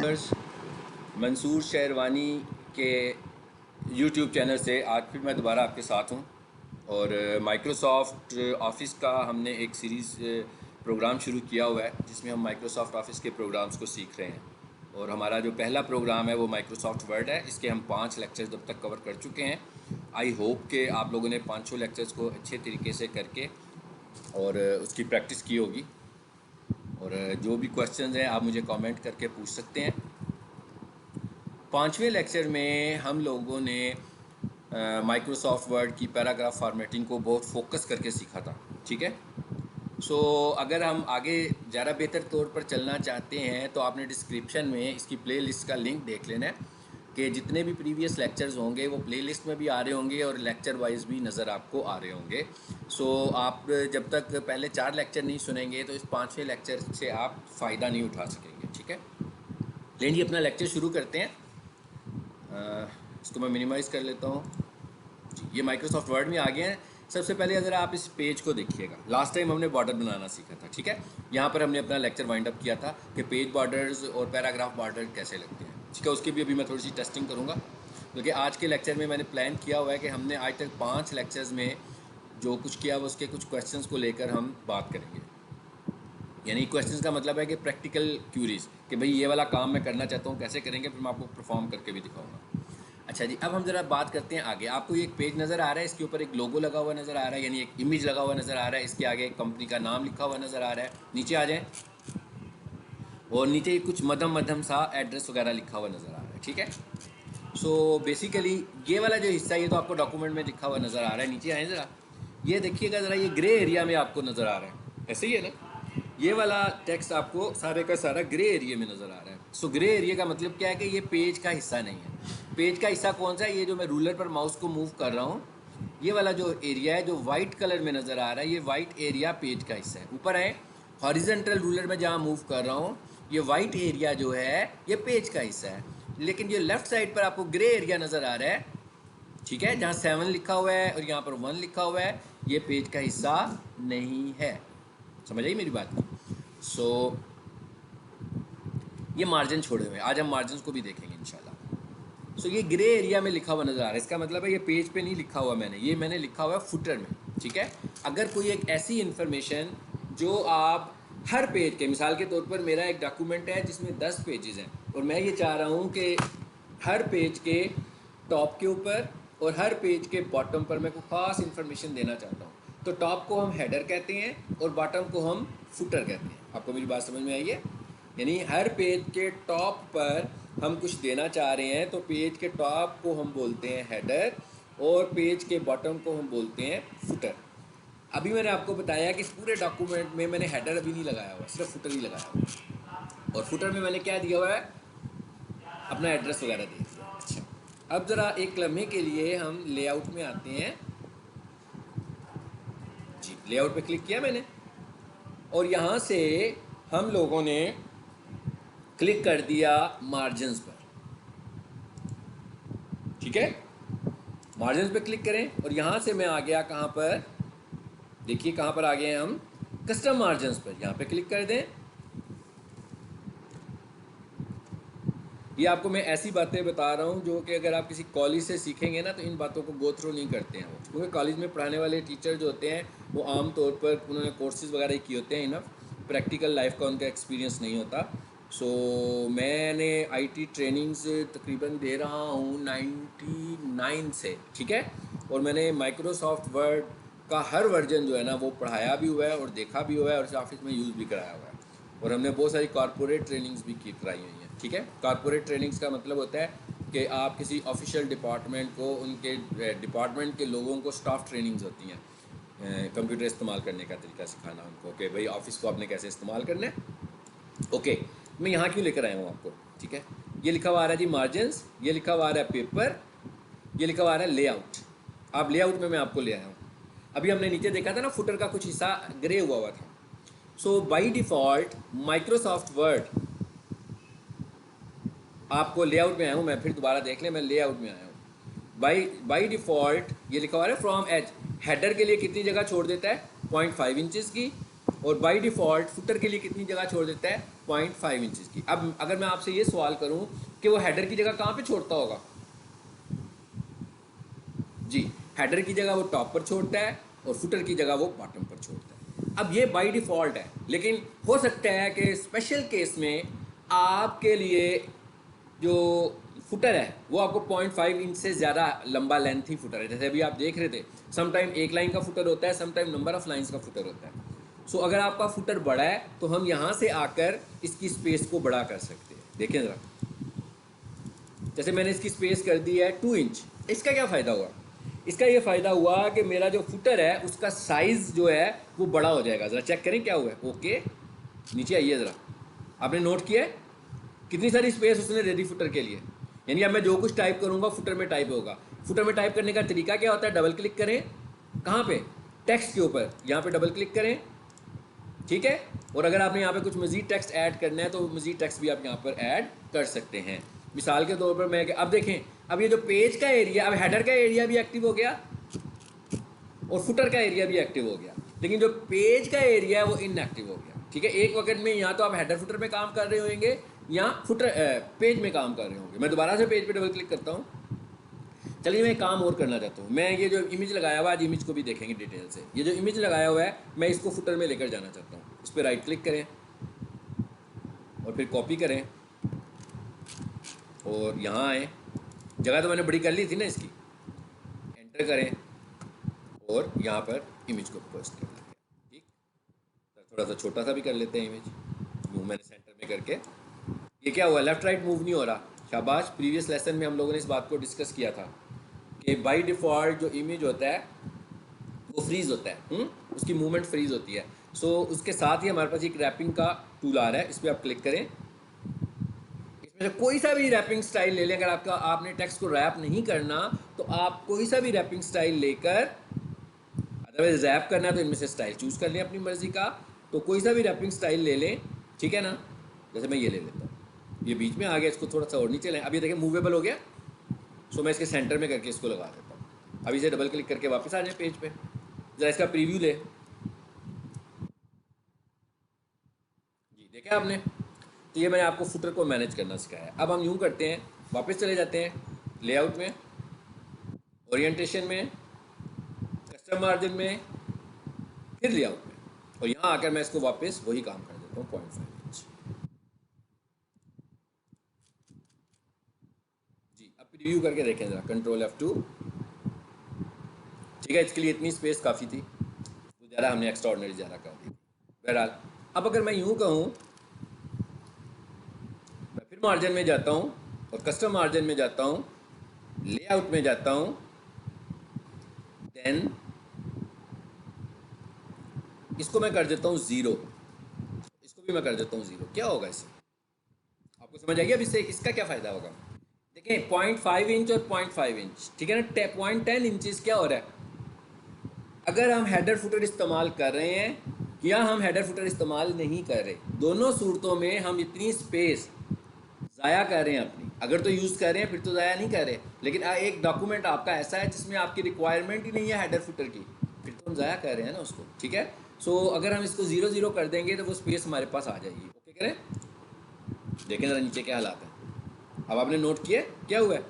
मंसूर शेरवानी के YouTube channel से आज फिर मैं दोबारा आपके साथ हूँ और माइक्रोसॉफ्ट ऑफिस का हमने एक सीरीज़ प्रोग्राम शुरू किया हुआ है जिसमें हम माइक्रोसॉफ्ट ऑफिस के प्रोग्राम्स को सीख रहे हैं। और हमारा जो पहला प्रोग्राम है वो माइक्रोसॉफ्ट वर्ड है। इसके हम 5 लेक्चर्स अब तक कवर कर चुके हैं। आई होप कि आप लोगों ने 5 लेक्चर्स को अच्छे तरीके से करके और उसकी प्रैक्टिस की होगी। और जो भी क्वेश्चंस हैं आप मुझे कमेंट करके पूछ सकते हैं। 5वें लेक्चर में हम लोगों ने माइक्रोसॉफ्ट वर्ड की पैराग्राफ फॉर्मेटिंग को बहुत फोकस करके सीखा था। ठीक है। अगर हम आगे ज़्यादा बेहतर तौर पर चलना चाहते हैं तो आपने डिस्क्रिप्शन में इसकी प्लेलिस्ट का लिंक देख लेना है कि जितने भी प्रीवियस लेक्चर्स होंगे वो प्लेलिस्ट में भी आ रहे होंगे और लेक्चर वाइज भी नज़र आपको आ रहे होंगे। आप जब तक पहले 4 लेक्चर नहीं सुनेंगे तो इस 5वें लेक्चर से आप फ़ायदा नहीं उठा सकेंगे। ठीक है। लेकिन ये अपना लेक्चर शुरू करते हैं। इसको मैं मिनिमाइज़ कर लेता हूँ जी। ये माइक्रोसॉफ्ट वर्ड में आ गए हैं। सबसे पहले अगर आप इस पेज को देखिएगा, लास्ट टाइम हमने बॉर्डर बनाना सीखा था। ठीक है। यहाँ पर हमने अपना लेक्चर वाइंड अप किया था कि पेज बॉर्डर्स और पैराग्राफ बॉर्डर कैसे लगते हैं। ठीक है। उसकी भी अभी मैं थोड़ी सी टेस्टिंग करूँगा क्योंकि आज के लेक्चर में मैंने प्लान किया हुआ है कि हमने आज तक 5 लेक्चर्स में जो कुछ किया वो उसके कुछ क्वेश्चंस को लेकर हम बात करेंगे। यानी क्वेश्चंस का मतलब है कि प्रैक्टिकल क्यूरीज कि भाई ये वाला काम मैं करना चाहता हूँ, कैसे करेंगे, फिर मैं आपको परफॉर्म करके भी दिखाऊंगा। अच्छा जी, अब हम ज़रा बात करते हैं आगे। आपको ये एक पेज नज़र आ रहा है, इसके ऊपर एक लोगो लगा हुआ नज़र आ रहा है, यानी एक इमेज लगा हुआ नज़र आ रहा है। इसके आगे एक कंपनी का नाम लिखा हुआ नज़र आ रहा है। नीचे आ जाएँ और नीचे कुछ मध्यम मध्यम सा एड्रेस वगैरह लिखा हुआ नज़र आ रहा है। ठीक है। बेसिकली ये वाला जो हिस्सा ये तो आपको डॉक्यूमेंट में लिखा हुआ नज़र आ रहा है। नीचे आए ज़रा, ये देखिएगा ज़रा, ये ग्रे एरिया में आपको नज़र आ रहा है। ऐसे ही है ना। ये वाला टेक्स्ट आपको सारे का सारा ग्रे एरिया में नज़र आ रहा है। ग्रे एरिया का मतलब क्या है कि ये पेज का हिस्सा नहीं है। पेज का हिस्सा कौन सा है? ये जो मैं रूलर पर माउस को मूव कर रहा हूँ, ये वाला जो एरिया है जो वाइट कलर में नज़र आ रहा है, ये वाइट एरिया पेज का हिस्सा है। ऊपर है हॉरिजेंटल रूलर में जहाँ मूव कर रहा हूँ, ये वाइट एरिया जो है ये पेज का हिस्सा है। लेकिन ये लेफ्ट साइड पर आपको ग्रे एरिया नज़र आ रहा है, ठीक है, जहाँ 7 लिखा हुआ है और यहाँ पर 1 लिखा हुआ है, ये पेज का हिस्सा नहीं है। समझ आई मेरी बात? ये मार्जिन छोड़े हुए हैं। आज हम मार्जिन को भी देखेंगे इंशाल्लाह। ये ग्रे एरिया में लिखा हुआ नज़र आ रहा है। इसका मतलब है ये पेज पे नहीं लिखा हुआ मैंने लिखा हुआ है फुटर में। ठीक है। अगर कोई एक ऐसी इन्फॉर्मेशन जो आप हर पेज के, मिसाल के तौर पर मेरा एक डॉक्यूमेंट है जिसमें 10 पेजेस हैं और मैं ये चाह रहा हूँ कि हर पेज के टॉप के ऊपर और हर पेज के बॉटम पर मैं कोई ख़ास इन्फॉर्मेशन देना चाहता हूँ, तो टॉप को हम हेडर कहते हैं और बॉटम को हम फुटर कहते हैं। आपको मेरी बात समझ में आई है? यानी हर पेज के टॉप पर हम कुछ देना चाह रहे हैं तो पेज के टॉप को हम बोलते हैं हेडर और पेज के बॉटम को हम बोलते हैं फुटर। अभी मैंने आपको बताया कि इस पूरे डॉक्यूमेंट में मैंने हेडर अभी नहीं लगाया हुआ, सिर्फ फुटर ही लगाया हुआ। और फुटर में मैंने क्या दिया हुआ है? अपना एड्रेस वगैरह दे दिया। अच्छा, अब ज़रा एक लम्हे के लिए हम लेआउट में आते हैं जी। लेआउट पे क्लिक किया मैंने और यहाँ से हम लोगों ने क्लिक कर दिया मार्जिन्स पर। ठीक है। मार्जिन्स पे क्लिक करें और यहाँ से मैं आ गया कहाँ पर? देखिए कहाँ पर आ गए हैं हम? कस्टम मार्जिन्स पर। यहाँ पे क्लिक कर दें। ये आपको मैं ऐसी बातें बता रहा हूँ जो कि अगर आप किसी कॉलेज से सीखेंगे ना तो इन बातों को गो थ्रू नहीं करते हैं वो, क्योंकि कॉलेज में पढ़ाने वाले टीचर जो होते हैं वो आम तौर पर उन्होंने कोर्सेज वगैरह किए होते हैं, इनफ प्रैक्टिकल लाइफ का उनका एक्सपीरियंस नहीं होता। मैंने आईटी ट्रेनिंग्स तकरीबन दे रहा हूँ 99 से। ठीक है। और मैंने माइक्रोसॉफ्ट वर्ड का हर वर्जन जो है ना वो पढ़ाया भी हुआ है और देखा भी हुआ है और इस ऑफिस में यूज़ भी कराया हुआ है। और हमने बहुत सारी कॉर्पोरेट ट्रेनिंग्स भी कराई हुई हैं। ठीक है। कॉर्पोरेट ट्रेनिंग्स का मतलब होता है कि आप किसी ऑफिशियल डिपार्टमेंट को, उनके डिपार्टमेंट के लोगों को स्टाफ ट्रेनिंग्स होती हैं, कंप्यूटर इस्तेमाल करने का तरीका सिखाना उनको कि भाई ऑफिस को आपने कैसे इस्तेमाल करना है। ओके, मैं यहाँ क्यों लेकर आया हूँ आपको? ठीक है। ये लिखा हुआ आ रहा है जी मार्जिन्स, ये लिखा हुआ आ रहा है पेपर, ये लिखा हुआ आ रहा है लेआउट। आप लेआउट में मैं आपको ले आया हूँ। अभी हमने नीचे देखा था ना फुटर का कुछ हिस्सा ग्रे हुआ था। बाई डिफ़ॉल्ट माइक्रोसॉफ्ट वर्ड आपको लेआउट में आया हूँ मैं, फिर दोबारा देख लें, मैं लेआउट में आया हूँ। बाई डिफ़ॉल्ट ये लिखा हुआ है फ्रॉम एज। हेडर के लिए कितनी जगह छोड़ देता है? 0.5 इंचज़ की। और बाय डिफ़ॉल्ट फुटर के लिए कितनी जगह छोड़ देता है, 0.5 इंचज़ की। अब अगर मैं आपसे ये सवाल करूं कि वो हेडर की जगह कहाँ पे छोड़ता होगा, जी हेडर की जगह वो टॉप पर छोड़ता है और फुटर की जगह वो बॉटम पर छोड़ता है। अब ये बाय डिफ़ॉल्ट है, लेकिन हो सकता है कि स्पेशल केस में आपके लिए जो फुटर है वो आपको 0.5 इंच से ज़्यादा लंबा लेंथ ही फुटर है। जैसे अभी आप देख रहे थे, समटाइम एक लाइन का फुटर होता है, समटाइम नंबर ऑफ लाइंस का फुटर होता है। सो अगर आपका फुटर बड़ा है तो हम यहाँ से आकर इसकी स्पेस को बड़ा कर सकते हैं। देखें ज़रा, जैसे मैंने इसकी स्पेस कर दी है 2 इंच। इसका क्या फ़ायदा हुआ, इसका ये फ़ायदा हुआ कि मेरा जो फुटर है उसका साइज़ जो है वो बड़ा हो जाएगा। ज़रा चेक करें क्या हुआ है। ओके, नीचे आइए ज़रा, आपने नोट किया है कितनी सारी स्पेस उसने दे दी फुटर के लिए। यानी अब मैं जो कुछ टाइप करूँगा फुटर में टाइप होगा। फुटर में टाइप करने का तरीका क्या होता है, डबल क्लिक करें, कहाँ पे, टेक्स्ट के ऊपर, यहाँ पे डबल क्लिक करें, ठीक है। और अगर आपने यहाँ पे कुछ मज़ीद टेक्स्ट ऐड करना है तो मज़ीद टेक्स्ट भी आप यहाँ पर ऐड कर सकते हैं। मिसाल के तौर पर मैं, अब देखें, अब ये जो पेज का एरिया, अब हेडर का एरिया भी एक्टिव हो गया और फुटर का एरिया भी एक्टिव हो गया, लेकिन जो पेज का एरिया है वो इनएक्टिव हो गया, ठीक है। एक वक्त में यहाँ तो आप हेडर फुटर में काम कर रहे होंगे या फुटर पेज में काम कर रहे होंगे। मैं दोबारा से पेज पे डबल क्लिक करता हूँ। चलिए मैं एक काम और करना चाहता हूँ, मैं ये जो इमेज लगाया हुआ है, आज इमेज को भी देखेंगे डिटेल से। ये जो इमेज लगाया हुआ है मैं इसको फुटर में लेकर जाना चाहता हूँ। इस पर राइट क्लिक करें और फिर कॉपी करें और यहाँ आए, जगह तो मैंने बड़ी कर ली थी ना इसकी, एंटर करें और यहाँ पर इमेज को पोस्ट कर लेते हैं। ठीक, थोड़ा सा छोटा सा भी कर लेते हैं इमेज, मूव मैंने सेंटर में करके। ये क्या हुआ, लेफ्ट राइट मूव नहीं हो रहा, शाबाश। प्रीवियस लेसन में हम लोगों ने इस बात को डिस्कस किया था कि बाय डिफ़ॉल्ट जो इमेज होता है वो फ्रीज़ होता है, उसकी मूवमेंट फ्रीज़ होती है। सो उसके साथ ही हमारे पास एक रैपिंग का टूल आ रहा है, इस पर आप क्लिक करें। इसमें से कोई सा भी रैपिंग स्टाइल ले लें। अगर आपने टेक्स्ट को रैप नहीं करना तो आप कोई सा भी रैपिंग स्टाइल लेकर, अदरवाइज रैप करना है तो इनमें से स्टाइल चूज़ कर लें अपनी मर्ज़ी का। तो कोई सा भी रैपिंग स्टाइल ले लें, ठीक है ना। जैसे मैं ये ले लेता हूँ, ये बीच में आ गया, इसको थोड़ा सा और नीचे लें। अब ये देखिए मूवेबल हो गया। सो मैं इसके सेंटर में करके इसको लगा देता हूँ। अब इसे डबल क्लिक करके वापस आ जाए पेज पे, ज़रा इसका प्रीव्यू ले। जी देखा आपने, तो ये मैंने आपको फुटर को मैनेज करना सिखाया है। अब हम यूँ करते हैं, वापस चले जाते हैं लेआउट में, ओरिएंटेशन में, कस्टम मार्जिन में, फिर लेआउट में, और यहाँ आकर मैं इसको वापस वही काम कर देता हूँ 0.5 इंच। जी अब प्रीव्यू करके देखें ज़रा, कंट्रोल F2, ठीक है। इसके लिए इतनी स्पेस काफ़ी थी, तो ज़्यादा हमने एक्स्ट्राऑर्डिनरी ज़्यादा कर दी। बहरहाल अब अगर मैं यूँ कहूँ, मैं फिर मार्जिन में जाता हूँ और कस्टम मार्जिन में जाता हूँ, लेआउट में जाता हूँ, देन इसको मैं कर देता हूँ 0, इसको भी मैं कर देता हूँ 0। क्या होगा इससे, आपको समझ आएगी अब इससे इसका क्या फ़ायदा होगा। देखें 0.5 इंच और 0.5 इंच, ठीक है ना। 0.10 इंचज़ क्या हो रहा है, अगर हम हेडर फुटर इस्तेमाल कर रहे हैं या हम हेडर फुटर इस्तेमाल नहीं कर रहे, दोनों सूरतों में हम इतनी स्पेस ज़ाया कर रहे हैं अपनी। अगर तो यूज़ कर रहे हैं फिर तो ज़ाया नहीं कर रहे, लेकिन एक डॉक्यूमेंट आपका ऐसा है जिसमें आपकी रिक्वायरमेंट ही नहीं है हेडर फुटर की, फिर तो हम ज़ाया कर रहे हैं ना उसको, ठीक है। सो अगर हम इसको 0 कर देंगे तो वो स्पेस हमारे पास आ जाएगी। ओके करें, देखें ज़रा नीचे क्या हालात है। अब आपने नोट किया क्या हुआ है।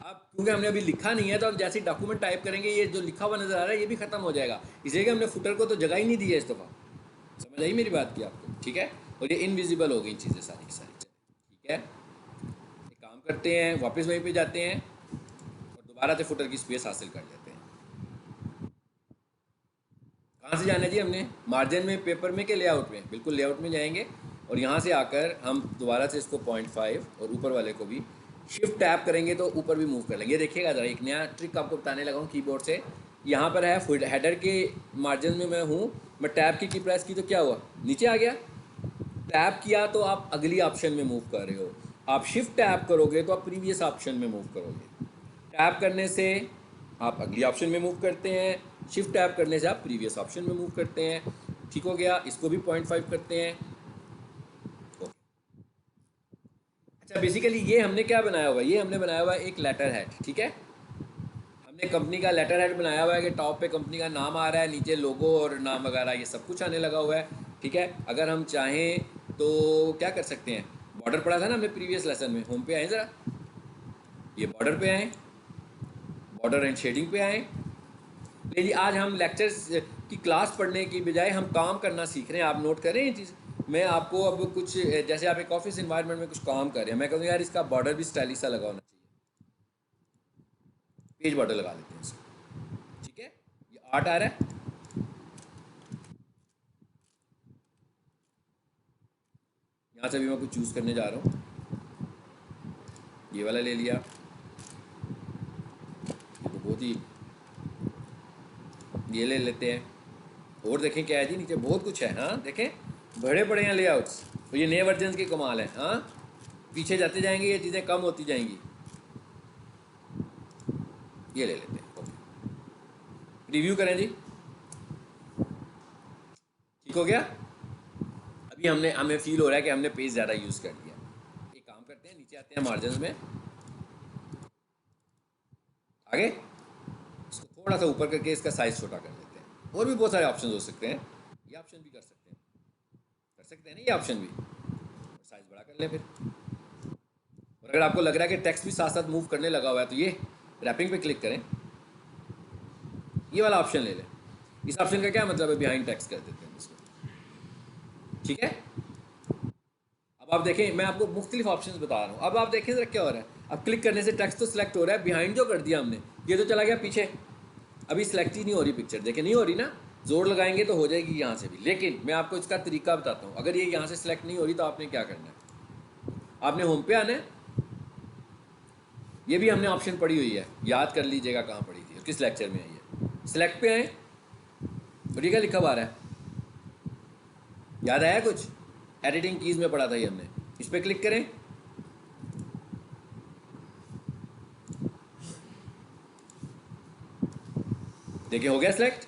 अब क्योंकि हमने अभी लिखा नहीं है तो अब जैसे डॉक्यूमेंट टाइप करेंगे ये जो लिखा हुआ नज़र आ रहा है ये भी ख़त्म हो जाएगा, इसलिए कि हमने फुटर को तो जगह ही नहीं दी है इस दफ़ा। समझ आई मेरी बात की आपको, ठीक है। और ये इनविजिबल हो गई चीज़ें सारी की सारी, ठीक है। एक काम करते हैं, वापस वहीं पे जाते हैं और दोबारा से फुटर की स्पेस हासिल कर लेते हैं। कहाँ से जाना जी हमने, मार्जिन में, पेपर में, के लेआउट में, बिल्कुल लेआउट में जाएंगे और यहाँ से आकर हम दोबारा से इसको 0.5 और ऊपर वाले को भी शिफ्ट टैप करेंगे तो ऊपर भी मूव कर लेंगे। देखिएगा ज़रा, एक नया ट्रिक आपको बताने लगा हूँ कीबोर्ड से। यहाँ पर है हेडर के मार्जिन में मैं हूँ, मैं टैप की प्रेस की तो क्या हुआ, नीचे आ गया। टैप किया तो आप अगली ऑप्शन में मूव कर रहे हो, आप शिफ्ट टैप करोगे तो आप प्रीवियस ऑप्शन में मूव करोगे। टैप करने से आप अगली ऑप्शन में मूव करते हैं, शिफ्ट टैप करने से आप प्रीवियस ऑप्शन में मूव करते हैं। ठीक हो गया, इसको भी 0.5 करते हैं। अच्छा बेसिकली ये हमने क्या बनाया हुआ है, ये हमने बनाया हुआ है एक लेटर हेड, ठीक है। हमने कंपनी का लेटर हेड बनाया हुआ है कि टॉप पे कंपनी का नाम आ रहा है, नीचे लोगो और नाम वगैरह ये सब कुछ आने लगा हुआ है। ठीक है, अगर हम चाहें तो क्या कर सकते हैं, बॉर्डर पढ़ा था ना हमने प्रीवियस लेसन में, होम पे आए ज़रा, ये बॉर्डर पे आए, बॉर्डर एंड शेडिंग पे आए। लेकिन आज हम लेक्चर्स की क्लास पढ़ने की बजाय हम काम करना सीख रहे हैं। आप नोट करें ये चीज़। मैं आपको अब कुछ, जैसे आप एक ऑफिस इन्वायरमेंट में कुछ काम कर रहे हैं, मैं कहूँ यार इसका बॉर्डर भी स्टाइलिश सा लगा होना चाहिए, पेज बॉर्डर लगा लेते हैं इसको। ठीक है, ये आर्ट आ रहा है। यहाँ से भी मैं कुछ चूज़ करने जा रहा हूँ, ये वाला ले लिया, ये तो बहुत ही, ये ले लेते हैं। और देखें क्या है जी, नीचे बहुत कुछ है। हाँ देखें, बड़े बड़े हैं लेआउट्स, तो ये नए वर्जन की कमाल है। हाँ, पीछे जाते जाएंगे ये चीज़ें कम होती जाएंगी। ये ले लेते हैं, ओके, रिव्यू करें जी, ठीक हो गया। अभी हमें फील हो रहा है कि हमने पेज ज़्यादा यूज़ कर लिया। एक काम करते हैं, नीचे आते हैं मार्जिन में, आगे इसको थोड़ा सा ऊपर करके इसका साइज़ छोटा कर लेते हैं। और भी बहुत सारे ऑप्शन हो सकते हैं, ये ऑप्शन भी कर सकते हैं ना, ये ऑप्शन भी, और साइज़ बड़ा कर लें फिर। और अगर आपको लग रहा है कि टेक्स्ट भी साथ साथ मूव करने लगा हुआ है, तो ये रैपिंग पे क्लिक करें, ये वाला ऑप्शन ले लें। इस ऑप्शन का क्या मतलब है, बिहाइंड टेक्स्ट कर देते हैं इसको। ठीक है, अब आप देखें, मैं आपको मुख्तलिफ ऑप्शंस बता रहा हूँ। अब आप देखें जरा क्या हो रहा है, अब क्लिक करने से टेक्स्ट तो सिलेक्ट हो रहा है, बिहाइंड जो कर दिया हमने ये तो चला गया पीछे, अभी सिलेक्ट ही नहीं हो रही पिक्चर। देखें नहीं हो रही ना, जोर लगाएंगे तो हो जाएगी यहाँ से भी। लेकिन मैं आपको इसका तरीका बताता हूँ। अगर ये यहाँ से सिलेक्ट नहीं हो रही तो आपने क्या करना है, आपने होम पे आना है, ये भी हमने ऑप्शन पढ़ी हुई है, याद कर लीजिएगा कहाँ पढ़ी थी और किस लेक्चर में आई है। सिलेक्ट पे आए और ये क्या लिखा हुआ आ रहा है, याद आया कुछ, एडिटिंग कीज़ में पढ़ा था ये हमने। इस पर क्लिक करें, देखिए हो गया सिलेक्ट।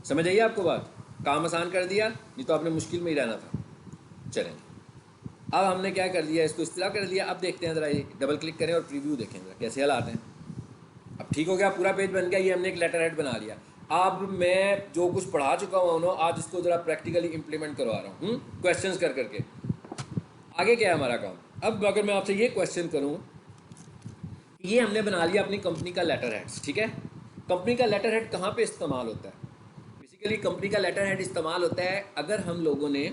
समझ आइए आपको बात, काम आसान कर दिया, नहीं तो आपने मुश्किल में ही रहना था। चलें, अब हमने क्या कर दिया, इसको इस तरह कर दिया। अब देखते हैं ज़रा, ये डबल क्लिक करें और प्रीव्यू देखें ज़रा कैसे हालात हैं। अब ठीक हो गया, पूरा पेज बन गया। ये हमने एक लेटर हेड बना लिया। अब मैं जो कुछ पढ़ा चुका हूँ ना, आज इसको ज़रा प्रैक्टिकली इंप्लीमेंट करवा रहा हूँ, क्वेश्चंस कर करके। आगे क्या है हमारा काम। अब अगर मैं आपसे ये क्वेश्चन करूँ, ये हमने बना लिया अपनी कंपनी का लेटर हेड्स। ठीक है, कंपनी का लेटर हेड कहाँ पे इस्तेमाल होता है, बेसिकली कंपनी का लेटर हेड इस्तेमाल होता है अगर हम लोगों ने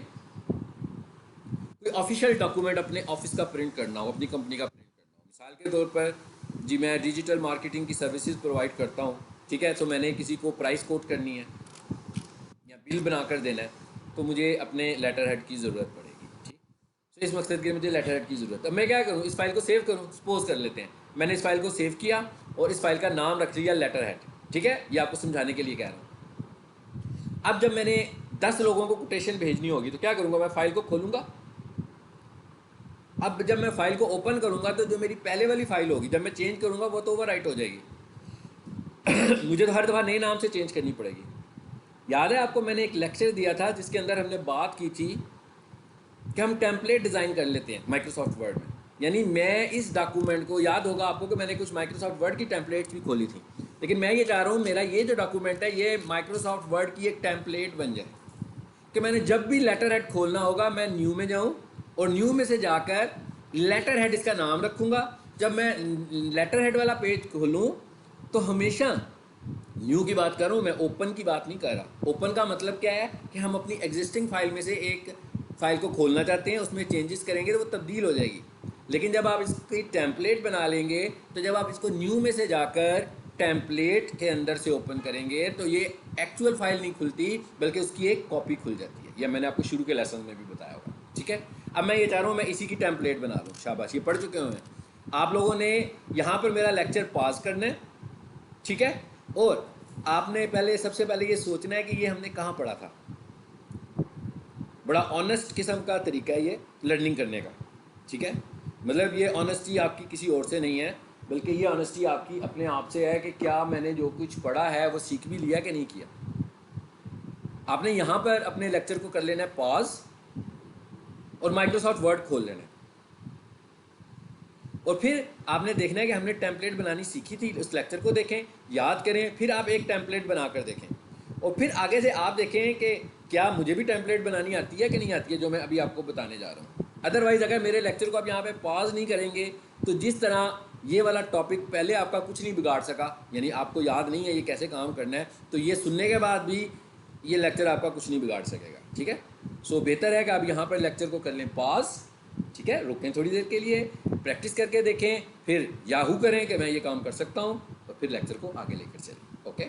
कोई ऑफिशियल डॉक्यूमेंट अपने ऑफिस का प्रिंट करना हो, अपनी कंपनी का प्रिंट करना हो। मिसाल के तौर पर जी, मैं डिजिटल मार्केटिंग की सर्विसेज प्रोवाइड करता हूँ। ठीक है, तो मैंने किसी को प्राइस कोट करनी है या बिल बना कर देना है, तो मुझे अपने लेटर हेड की ज़रूरत पड़ेगी। ठीक, तो इस मकसद के मुझे लेटर हेड की ज़रूरत है। अब मैं क्या करूँ, इस फाइल को सेव करूँ। सपोज कर लेते हैं मैंने इस फाइल को सेव किया और इस फाइल का नाम रख लिया लेटर हेड। ठीक है, ये आपको समझाने के लिए कह रहा हूँ। अब जब मैंने 10 लोगों को कोटेशन भेजनी होगी तो क्या करूँगा, मैं फ़ाइल को खोलूँगा। अब जब मैं फ़ाइल को ओपन करूँगा तो जो मेरी पहले वाली फ़ाइल होगी, जब मैं चेंज करूँगा वो तो ओवरराइट हो जाएगी। मुझे तो हर दफ़ा नए नाम से चेंज करनी पड़ेगी। याद है आपको, मैंने एक लेक्चर दिया था जिसके अंदर हमने बात की थी कि हम टेम्पलेट डिज़ाइन कर लेते हैं माइक्रोसॉफ्ट वर्ड में। यानी मैं इस डॉक्यूमेंट को, याद होगा आपको कि मैंने कुछ माइक्रोसॉफ्ट वर्ड की टेम्पलेट्स भी खोली थी, लेकिन मैं ये चाह रहा हूँ मेरा ये जो डॉक्यूमेंट है ये माइक्रोसॉफ्ट वर्ड की एक टेम्पलेट बन जाए कि मैंने जब भी लेटर हेड खोलना होगा मैं न्यू में जाऊँ और न्यू में से जाकर लेटर हेड इसका नाम रखूँगा। जब मैं लेटर हेड वाला पेज खोलूँ तो हमेशा न्यू की बात कर रहा हूँ, मैं ओपन की बात नहीं कर रहा। ओपन का मतलब क्या है कि हम अपनी एग्जिस्टिंग फाइल में से एक फ़ाइल को खोलना चाहते हैं, उसमें चेंजेस करेंगे तो वो तब्दील हो जाएगी। लेकिन जब आप इसकी टेम्पलेट बना लेंगे तो जब आप इसको न्यू में से जाकर टेम्पलेट के अंदर से ओपन करेंगे तो ये एक्चुअल फाइल नहीं खुलती बल्कि उसकी एक कॉपी खुल जाती है। यह मैंने आपको शुरू के लेसन में भी बताया होगा। ठीक है, अब मैं ये चाह रहा हूँ मैं इसी की टेम्पलेट बना लूँ। शाबाश, ये पढ़ चुके हैं आप लोगों ने। यहाँ पर मेरा लेक्चर पॉज करना है। ठीक है, और आपने पहले, सबसे पहले ये सोचना है कि ये हमने कहाँ पढ़ा था। बड़ा ऑनेस्ट किस्म का तरीका है ये लर्निंग करने का। ठीक है, मतलब ये ऑनेस्टी आपकी किसी और से नहीं है, बल्कि ये ऑनेस्टी आपकी अपने आप से है कि क्या मैंने जो कुछ पढ़ा है वो सीख भी लिया कि नहीं किया। आपने यहाँ पर अपने लेक्चर को कर लेना है पॉज और माइक्रोसॉफ्ट वर्ड खोल लेना है। और फिर आपने देखना है कि हमने टेम्पलेट बनानी सीखी थी, उस लेक्चर को देखें, याद करें, फिर आप एक टेम्पलेट बनाकर देखें और फिर आगे से आप देखें कि क्या मुझे भी टेम्पलेट बनानी आती है कि नहीं आती है, जो मैं अभी आपको बताने जा रहा हूँ। अदरवाइज़ अगर मेरे लेक्चर को आप यहाँ पे पॉज नहीं करेंगे तो जिस तरह ये वाला टॉपिक पहले आपका कुछ नहीं बिगाड़ सका, यानी आपको याद नहीं है ये कैसे काम करना है, तो ये सुनने के बाद भी ये लेक्चर आपका कुछ नहीं बिगाड़ सकेगा। ठीक है, सो बेहतर है कि आप यहाँ पर लेक्चर को कर लें पॉज, ठीक है, रुकें थोड़ी देर के लिए, प्रैक्टिस करके देखें, फिर याहू करें कि मैं ये काम कर सकता हूँ, और फिर लेक्चर को आगे लेकर चलें। ओके,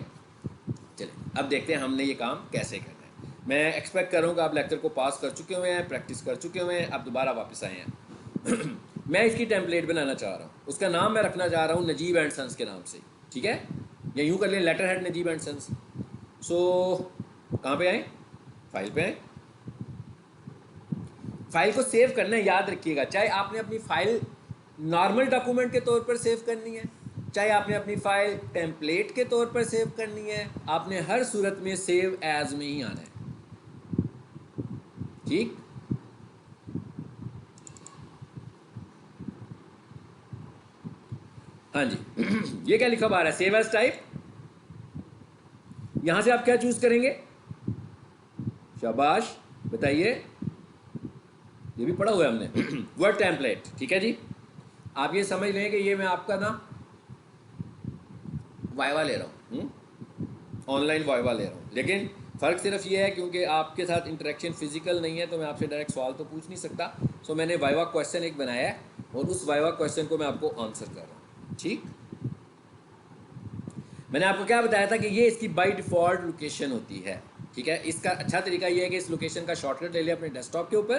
चलिए अब देखते हैं हमने ये काम कैसे करना है। मैं एक्सपेक्ट कर रहा हूँ कि आप लेक्चर को पास कर चुके हुए हैं, प्रैक्टिस कर चुके हुए हैं, आप दोबारा वापस आए हैं। मैं इसकी टेम्पलेट बनाना चाह रहा हूँ, उसका नाम मैं रखना चाह रहा हूँ नजीब एंड सन्स के नाम से। ठीक है, या यूँ कर लें letter head Najeeb and sons. So कहाँ पे आए, फाइल पे आए, फाइल को सेव करना है, याद रखिएगा, चाहे आपने अपनी फाइल नॉर्मल डॉक्यूमेंट के तौर पर सेव करनी है, चाहे आपने अपनी फाइल टेम्पलेट के तौर पर सेव करनी है, आपने हर सूरत में सेव एज में ही आना है। ठीक, हाँ जी। ये क्या लिखा हुआ आ रहा है, सेव एज टाइप। यहां से आप क्या चूज करेंगे, शाबाश बताइए, ये भी पढ़ा हुआ है हमने। वर्ड टेम्पलेट, ठीक है जी। आप ये समझ लें कि ये मैं आपका ना वाइवा ले रहा हूँ, ऑनलाइन वाइवा ले रहा हूँ, लेकिन फ़र्क सिर्फ ये है क्योंकि आपके साथ इंटरेक्शन फिजिकल नहीं है तो मैं आपसे डायरेक्ट सवाल तो पूछ नहीं सकता। सो मैंने वाइवा क्वेश्चन एक बनाया है और उस वाइवा क्वेश्चन को मैं आपको आंसर कर रहा हूँ। ठीक, मैंने आपको क्या बताया था कि ये इसकी बाय डिफ़ॉल्ट लोकेशन होती है। ठीक है, इसका अच्छा तरीका ये है कि इस लोकेशन का शॉर्टकट ले लिया अपने डेस्कटॉप के ऊपर,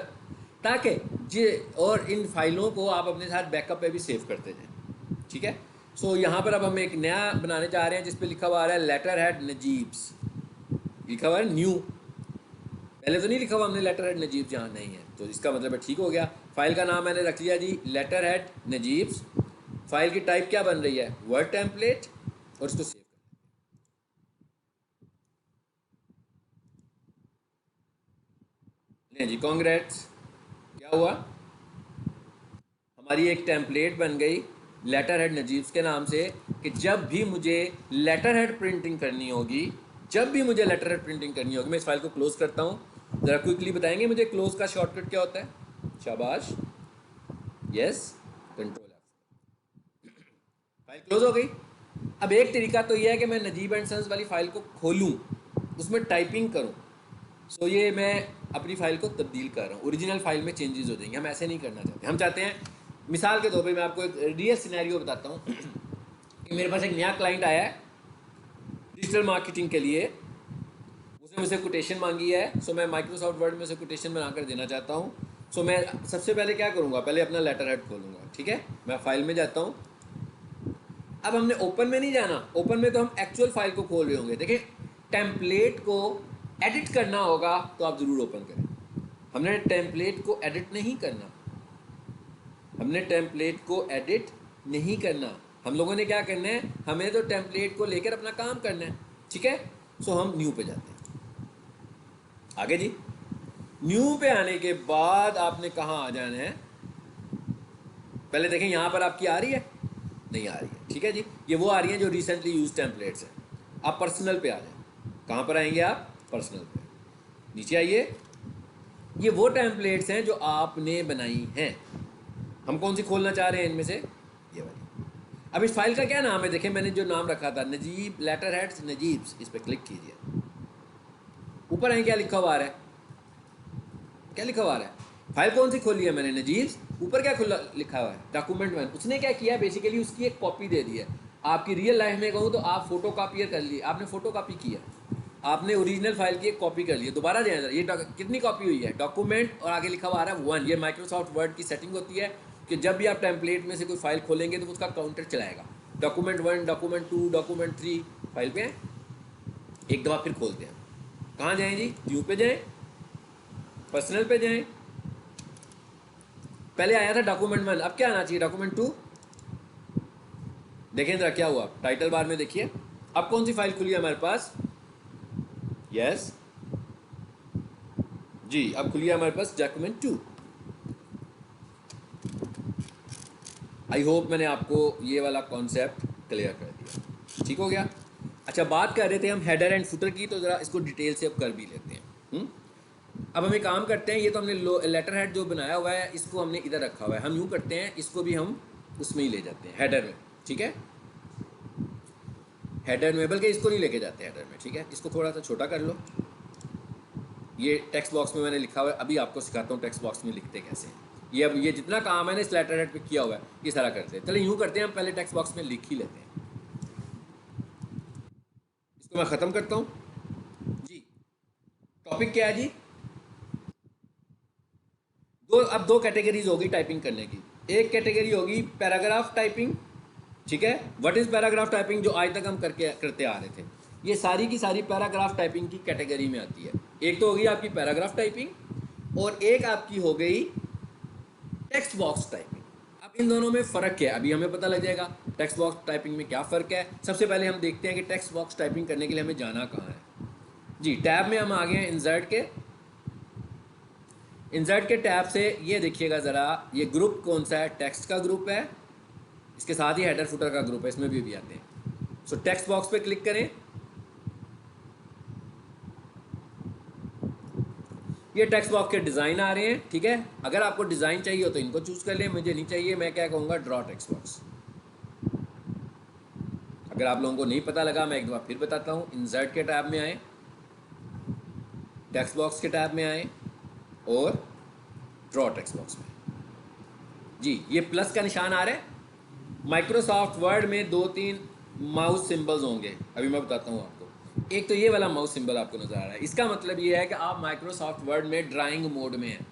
ताकि जे और इन फाइलों को आप अपने साथ बैकअप पे भी सेव करते जाएं। ठीक है, सो यहाँ पर अब हम एक नया बनाने जा रहे हैं जिस पे लिखा हुआ आ रहा है लेटर हेड नजीब्स, लिखा हुआ है न्यू, पहले तो नहीं लिखा हुआ हमने लेटर हेड नजीब्स, जहाँ नहीं है तो इसका मतलब है ठीक हो गया। फाइल का नाम मैंने रख लिया जी लेटर हेड नजीब्स, फाइल की टाइप क्या बन रही है, वर्ड टेम्पलेट, और इसको सेव नहीं जी, कॉन्ग्रेट्स, क्या हुआ, हमारी एक टेम्पलेट बन गई लेटर हेड नजीब्स के नाम से कि जब भी मुझे लेटर हेड प्रिंटिंग करनी होगी, जब भी मुझे लेटर हेड प्रिंटिंग करनी होगी, मैं इस फाइल को क्लोज करता हूँ। ज़रा क्विकली बताएंगे मुझे क्लोज का शॉर्टकट क्या होता है, शाबाश, yes, control F, file close हो गई। अब एक तरीका तो यह है कि मैं नजीब एंड सन्स वाली फ़ाइल को खोलूँ, उसमें टाइपिंग करूँ। सो ये मैं अपनी फ़ाइल को तब्दील कर रहा हूँ, ओरिजिनल फाइल में चेंजेस हो जाएंगे, हम ऐसे नहीं करना चाहते। हम चाहते हैं, मिसाल के तौर पे मैं आपको एक रियल सिनेरियो बताता हूँ कि मेरे पास एक नया क्लाइंट आया है डिजिटल मार्केटिंग के लिए, उसने मुझसे कोटेशन मांगी है। सो मैं माइक्रोसॉफ्ट वर्ड में से कोटेशन बनाकर देना चाहता हूँ। सो मैं सबसे पहले क्या करूँगा, पहले अपना लेटर हेड खोलूँगा। ठीक है, मैं फाइल में जाता हूँ। अब हमने ओपन में नहीं जाना, ओपन में तो हम एक्चुअल फाइल को खोल रहे होंगे। देखिए, टेम्पलेट को एडिट करना होगा तो आप ज़रूर ओपन करें। हमने टेम्पलेट को एडिट नहीं करना, हमने टेम्पलेट को एडिट नहीं करना, हम लोगों ने क्या करना है, हमें तो टेम्पलेट को लेकर अपना काम करना है। ठीक है, सो हम न्यू पे जाते हैं। आगे जी, न्यू पे आने के बाद आपने कहाँ आ जाना है, पहले देखें यहाँ पर आपकी आ रही है, नहीं आ रही है। ठीक है जी, ये वो आ रही हैं जो रिसेंटली यूज टेम्पलेट्स हैं। आप पर्सनल पे आ जाए, कहाँ पर आएंगे आप, पर्सनल पे, नीचे आइए। ये वो टेम्पलेट्स हैं जो आपने बनाई हैं। हम कौन सी खोलना चाह रहे हैं इनमें से, ये वाली। अब इस फाइल का क्या नाम है, देखें मैंने जो नाम रखा था नजीब लेटर हेड्स नजीब्स, इस पर क्लिक कीजिए। ऊपर आए क्या लिखा हुआ आ रहा है, क्या लिखा हुआ आ रहा है, फाइल कौन सी खोली है मैंने, नजीब्स। ऊपर क्या खुला लिखा हुआ है, डॉक्यूमेंट वन। उसने क्या किया, बेसिकली उसकी एक कॉपी दे दी है। आपकी रियल लाइफ में कहूँ तो आप फोटो कापियर कर लिए, आपने फोटो कापी किया, आपने ओरिजिनल फाइल की एक कॉपी कर ली। दोबारा जाए, ये कितनी कॉपी हुई है, डॉक्यूमेंट, और आगे लिखा हुआ आ रहा है वन। ये माइक्रोसॉफ्ट वर्ड की सेटिंग होती है कि जब भी आप टेम्पलेट में से कोई फाइल खोलेंगे तो उसका काउंटर चलाएगा, document one, document two, document three. File पे हैं, एक दफ़ा फिर खोलते हैं। कहाँ जाएँ जी, न्यू पे जाएँ, पर्सनल पे जाएँ। पहले आया था डॉक्यूमेंट वन, अब क्या आना चाहिए, डॉक्यूमेंट टू। देखें जरा क्या हुआ, टाइटल बार में देखिए, अब कौन सी फाइल खुली है हमारे पास, यस जी, अब खुली है हमारे पास डॉक्यूमेंट टू। आई होप मैंने आपको ये वाला कॉन्सेप्ट क्लियर कर दिया। ठीक हो गया। अच्छा, बात कर रहे थे हम हेडर एंड फुटर की, तो ज़रा इसको डिटेल से अब कर भी लेते हैं। अब हम एक काम करते हैं, ये तो हमने लेटर हेड जो बनाया हुआ है इसको हमने इधर रखा हुआ है, हम यूँ करते हैं इसको भी हम उसमें ही ले जाते हैं, हेडर में। ठीक है, हेडर में, बल्कि इसको नहीं लेके जाते हेडर में। ठीक है, इसको थोड़ा सा छोटा कर लो। ये टेक्स्ट बॉक्स में मैंने लिखा हुआ है, अभी आपको सिखाता हूँ टेक्स्ट बॉक्स में लिखते कैसे हैं। ये अब ये जितना काम है ना इस लेटर हेड पे किया हुआ है, ये सारा करते हैं। चलिए यूँ करते हैं, हम पहले टेक्स्ट बॉक्स में लिख ही लेते हैं। इसको मैं ख़त्म करता हूँ जी। टॉपिक क्या है जी? अब दो कैटेगरीज होगी टाइपिंग करने की। एक कैटेगरी होगी पैराग्राफ टाइपिंग। ठीक है, व्हाट इज़ पैराग्राफ टाइपिंग, जो आज तक हम करते आ रहे थे, ये सारी की सारी पैराग्राफ टाइपिंग की कैटेगरी में आती है। एक तो होगी आपकी पैराग्राफ टाइपिंग और एक आपकी हो गई टेक्स्ट बॉक्स टाइपिंग। अब इन दोनों में फ़र्क क्या है अभी हमें पता लग जाएगा, टेक्स्ट बॉक्स टाइपिंग में क्या फ़र्क है। सबसे पहले हम देखते हैं कि टेक्स्ट बॉक्स टाइपिंग करने के लिए हमें जाना कहाँ है जी। टैब में हम आ गए हैं, इंसर्ट के टैब से ये देखिएगा ज़रा, ये ग्रुप कौन सा है, टेक्स्ट का ग्रुप है, इसके साथ ही हेडर फुटर का ग्रुप है, इसमें भी आते हैं। सो टेक्स्ट बॉक्स पे क्लिक करें। ये टेक्स्ट बॉक्स के डिज़ाइन आ रहे हैं। ठीक है, अगर आपको डिज़ाइन चाहिए हो तो इनको चूज़ कर लें, मुझे नहीं चाहिए, मैं क्या कहूँगा, ड्रॉ टेक्स्ट बॉक्स। अगर आप लोगों को नहीं पता लगा, मैं एक बार फिर बताता हूँ। इंसर्ट के टैब में आए, टेक्स्ट बॉक्स के टैब में आए और ड्रॉ टेक्स्ट बॉक्स में जी। ये प्लस का निशान आ रहा है। माइक्रोसॉफ्ट वर्ड में 2-3 माउस सिंबल्स होंगे, अभी मैं बताता हूँ आपको। एक तो ये वाला माउस सिंबल आपको नज़र आ रहा है, इसका मतलब ये है कि आप माइक्रोसॉफ्ट वर्ड में ड्राइंग मोड में हैं।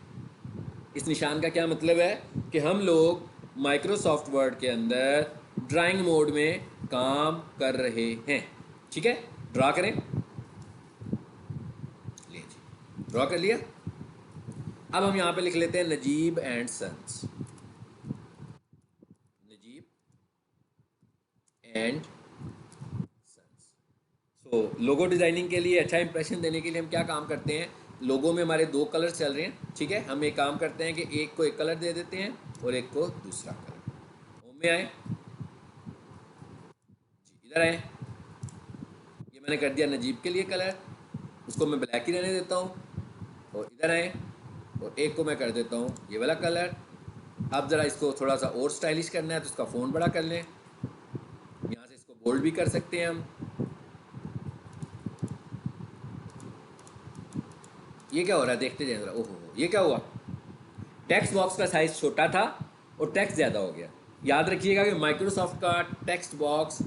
इस निशान का क्या मतलब है कि हम लोग माइक्रोसॉफ्ट वर्ड के अंदर ड्राइंग मोड में काम कर रहे हैं। ठीक है, ड्रा करें, ले जी, ड्रा कर लिया। अब हम यहाँ पे लिख लेते हैं Najeeb and sons, Najeeb and sons. So logo designing के लिए, अच्छा इंप्रेशन देने के लिए हम क्या काम करते हैं, लोगो में हमारे 2 कलर चल रहे हैं। ठीक है, हम एक काम करते हैं कि एक को एक कलर दे देते हैं और एक को दूसरा कलर। होम में आए जी, इधर आए, ये मैंने कर दिया नजीब के लिए कलर, उसको मैं ब्लैक ही रहने देता हूँ। और इधर आए और एक को मैं कर देता हूँ ये वाला कलर। अब ज़रा इसको थोड़ा सा और स्टाइलिश करना है तो इसका फ़ॉन्ट बड़ा कर लें, यहाँ से इसको बोल्ड भी कर सकते हैं हम। ये क्या हो रहा है, देखते जाए ज़रा। ओहो, ये क्या हुआ, टेक्स्ट बॉक्स का साइज़ छोटा था और टेक्स्ट ज़्यादा हो गया। याद रखिएगा कि माइक्रोसॉफ्ट का टेक्स्ट बॉक्स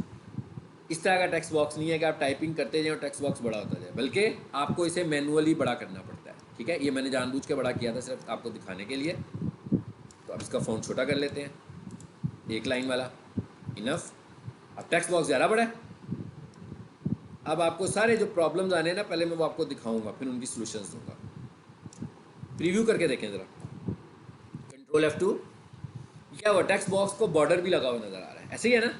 इस तरह का टेक्स्ट बॉक्स नहीं है कि आप टाइपिंग करते जाएं और टेक्स्ट बॉक्स बड़ा होता जाए, बल्कि आपको इसे मैनुअली बड़ा करना पड़ता है। ठीक है, ये मैंने जानबूझ के बड़ा किया था सिर्फ आपको दिखाने के लिए। तो अब इसका फ़ॉन्ट छोटा कर लेते हैं, एक लाइन वाला, इनफ। अब टेक्स्ट बॉक्स ज़्यादा बड़ा है। अब आपको सारे जो प्रॉब्लम्स आने हैं ना, पहले मैं वो आपको दिखाऊंगा, फिर उनकी सॉल्यूशंस दूंगा। प्रीव्यू करके देखें ज़रा, कंट्रोल F2। क्या हुआ, टेक्स्ट बॉक्स को बॉर्डर भी लगा हुआ नज़र आ रहा है, ऐसे ही है ना।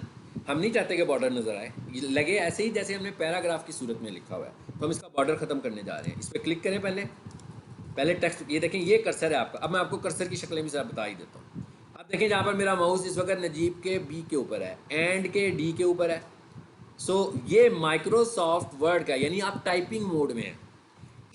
हम नहीं चाहते कि बॉर्डर नज़र आए, ये लगे ऐसे ही जैसे हमने पैराग्राफ की सूरत में लिखा हुआ है। तो हम इसका बॉर्डर ख़त्म करने जा रहे हैं। इस पर क्लिक करें, पहले टेक्स्ट, ये देखें ये कर्सर है आपका। अब मैं आपको कर्सर की शक्लें भी ज़रा बता ही देता हूँ। अब देखें जहाँ पर मेरा माउस इस वक्त नजीब के बी के ऊपर है, एंड के डी के ऊपर है। सो ये माइक्रोसॉफ्ट वर्ड का, यानी आप टाइपिंग मोड में हैं।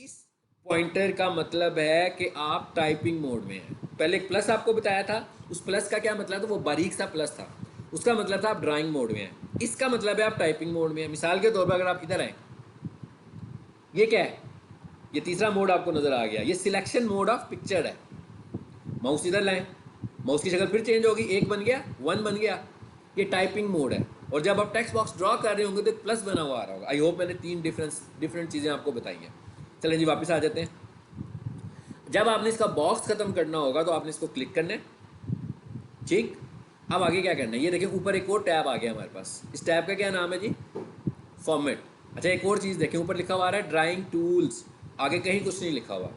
इस पॉइंटर का मतलब है कि आप टाइपिंग मोड में हैं। पहले एक प्लस आपको बताया था, उस प्लस का क्या मतलब था, वो बारीक सा प्लस था, उसका मतलब था आप ड्राइंग मोड में हैं। इसका मतलब है आप टाइपिंग मोड में हैं। मिसाल के तौर पर अगर आप इधर आए, ये क्या है, ये तीसरा मोड आपको नज़र आ गया, ये सिलेक्शन मोड ऑफ पिक्चर है। माउस इधर लाएं, माउस की शक्ल फिर चेंज होगी, 1 बन गया, 1 बन गया, ये टाइपिंग मोड है। और जब आप टेक्स्ट बॉक्स ड्रॉ कर रहे होंगे तो प्लस बना हुआ आ रहा होगा। आई होप मैंने 3 डिफरेंट चीज़ें आपको बताई हैं। चलें जी, वापस आ जाते हैं। जब आपने इसका बॉक्स ख़त्म करना होगा तो आपने इसको क्लिक करना है। ठीक, अब आगे क्या करना है, ये देखिए ऊपर एक और टैब आ गया हमारे पास। इस टैब का क्या नाम है जी, फॉर्मेट। अच्छा, एक और चीज़ देखें, ऊपर लिखा हुआ आ रहा है ड्राइंग टूल्स, आगे कहीं कुछ नहीं लिखा हुआ।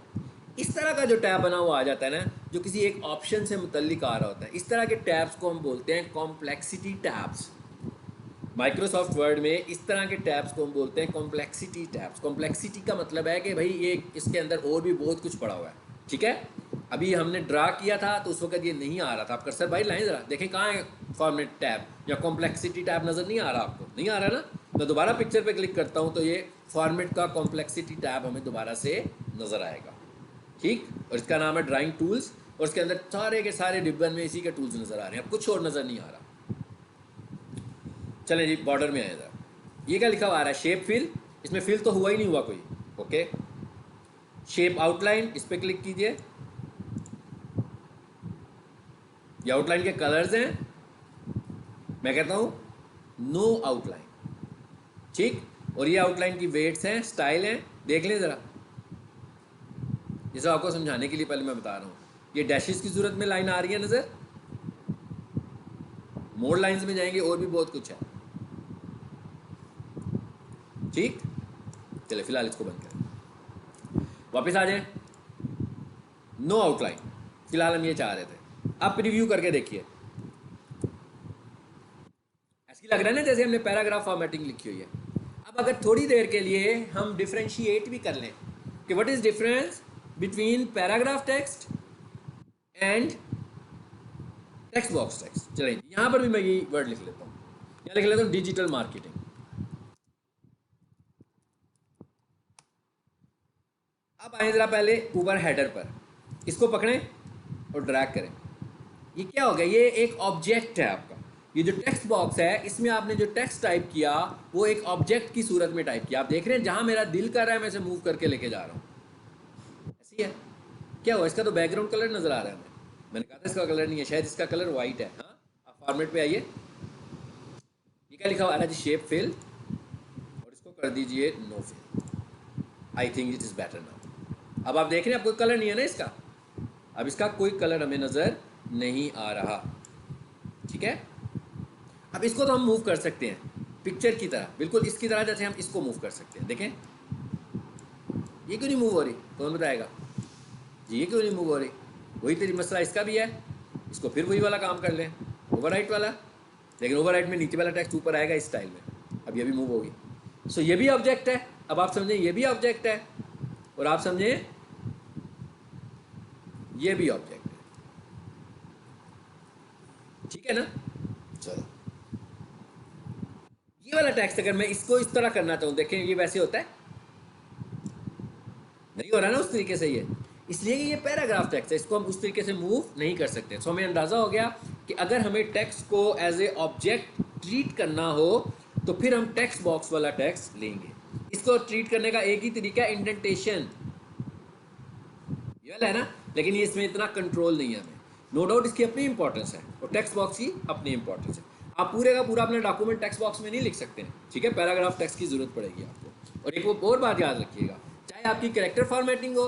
इस तरह का जो टैब बना हुआ आ जाता है ना, जो किसी एक ऑप्शन से मुतल्लिक आ रहा होता है, इस तरह के टैब्स को हम बोलते हैं कॉम्प्लेक्सिटी टैब्स। माइक्रोसॉफ्ट वर्ड में इस तरह के टैब्स को हम बोलते हैं कॉम्प्लेक्सिटी टैब्स। कॉम्प्लेक्सिटी का मतलब है कि भाई ये इसके अंदर और भी बहुत कुछ पड़ा हुआ है। ठीक है, अभी हमने ड्रा किया था तो उस वक्त ये नहीं आ रहा था। आप कर्सर भाई लाएं ज़रा, देखें कहाँ है फॉर्मेट टैब या कॉम्प्लेक्सिटी टैब, नज़र नहीं आ रहा आपको? नहीं आ रहा ना? मैं दोबारा पिक्चर पे क्लिक करता हूँ तो ये फॉर्मेट का कॉम्प्लेक्सिटी टैब हमें दोबारा से नज़र आएगा। ठीक, और इसका नाम है ड्राइंग टूल्स, और इसके अंदर सारे के सारे डिब्बन में इसी के टूल्स नज़र आ रहे हैं, अब कुछ और नज़र नहीं आ रहा। चलें जी, बॉर्डर में आए ज़रा, ये क्या लिखा हुआ आ रहा है? Shape fill. इसमें फिल तो हुआ ही नहीं हुआ कोई। ओके, शेप आउटलाइन, इस पर क्लिक कीजिए। ये आउटलाइन के कलर्स हैं, मैं कहता हूँ नो आउटलाइन। ठीक, और ये आउटलाइन की वेट्स हैं, स्टाइल हैं, देख लें ज़रा। जैसे आपको समझाने के लिए पहले मैं बता रहा हूँ, ये डैशेस की सूरत में लाइन आ रही है नज़र, मोड लाइंस में जाएंगे और भी बहुत कुछ है। ठीक, चले फिलहाल इसको बंद करें, वापस आ जाए। नो आउटलाइन, फिलहाल हम ये चाह रहे थे। अब प्रीव्यू करके देखिए, ऐसी लग रहा है ना जैसे हमने पैराग्राफ फॉर्मेटिंग लिखी हुई है। अब अगर थोड़ी देर के लिए हम डिफ्रेंशिएट भी कर लें कि what is difference between paragraph text and text box text. चलें, यहां पर भी मैं ये वर्ड लिख लेता हूं, यहां लिख लेता हूं डिजिटल मार्केटिंग। अब आए जरा पहले ऊपर हेडर पर, इसको पकड़ें और ड्रैग करें। ये क्या हो गया? ये एक ऑब्जेक्ट है आपका। ये जो टेक्स्ट बॉक्स है, इसमें आपने जो टेक्स्ट टाइप किया वो एक ऑब्जेक्ट की सूरत में टाइप किया। आप देख रहे हैं जहां मेरा दिल कर रहा है मैं इसे मूव करके लेके जा रहा हूँ। ऐसी है क्या हुआ? इसका तो बैकग्राउंड कलर नजर आ रहा है हमें। मैंने कहा था इसका कलर नहीं है, शायद इसका कलर वाइट है। हाँ, आप फॉर्मेट पे आइए, ये क्या लिखा हुआ है जी? शेप फिल, और इसको कर दीजिए no fill. I think it is better now. अब आप देख रहे हैं, अब कोई कलर नहीं है ना इसका, अब इसका कोई कलर हमें नज़र नहीं आ रहा। ठीक है, अब इसको तो हम मूव कर सकते हैं पिक्चर की तरह, बिल्कुल इसकी तरह जैसे हम इसको मूव कर सकते हैं। देखें, ये क्यों नहीं मूव हो रही? कौन बताएगा जी? ये क्यों नहीं मूव हो रही? वही तेरी मसला इसका भी है, इसको फिर वही वाला काम कर लें, ओवरराइट वाला। लेकिन ओवरराइट में नीचे वाला टेक्स्ट ऊपर आएगा इस स्टाइल में। अब ये भी मूव होगी। सो ये भी ऑब्जेक्ट है। अब आप समझें ये भी ऑब्जेक्ट है, और आप समझें ये भी ऑब्जेक्ट है। ठीक है ना? चलो, ये वाला टेक्स्ट अगर मैं इसको इस तरह करना चाहूँ, देखें ये वैसे होता है, नहीं हो रहा ना उस तरीके से ये, इसलिए कि ये पैराग्राफ टेक्स्ट है, इसको हम उस तरीके से मूव नहीं कर सकते। सो हमें अंदाज़ा हो गया कि अगर हमें टेक्स्ट को एज ए ऑब्जेक्ट ट्रीट करना हो तो फिर हम टेक्स्ट बॉक्स वाला टेक्स्ट लेंगे। इसको ट्रीट करने का एक ही तरीका है, इंडेंटेशन, ये वाला है ना। लेकिन ये इसमें इतना कंट्रोल नहीं है हमें। नो डाउट इसकी अपनी इंपॉर्टेंस है और टेक्स्ट बॉक्स की अपनी इंपॉर्टेंस है। आप पूरे का पूरा अपना डॉक्यूमेंट टेक्स्ट बॉक्स में नहीं लिख सकते हैं। ठीक है, पैराग्राफ टेक्स्ट की ज़रूरत पड़ेगी आपको। और एक वो और बात याद रखिएगा, चाहे आपकी कैरेक्टर फॉर्मेटिंग हो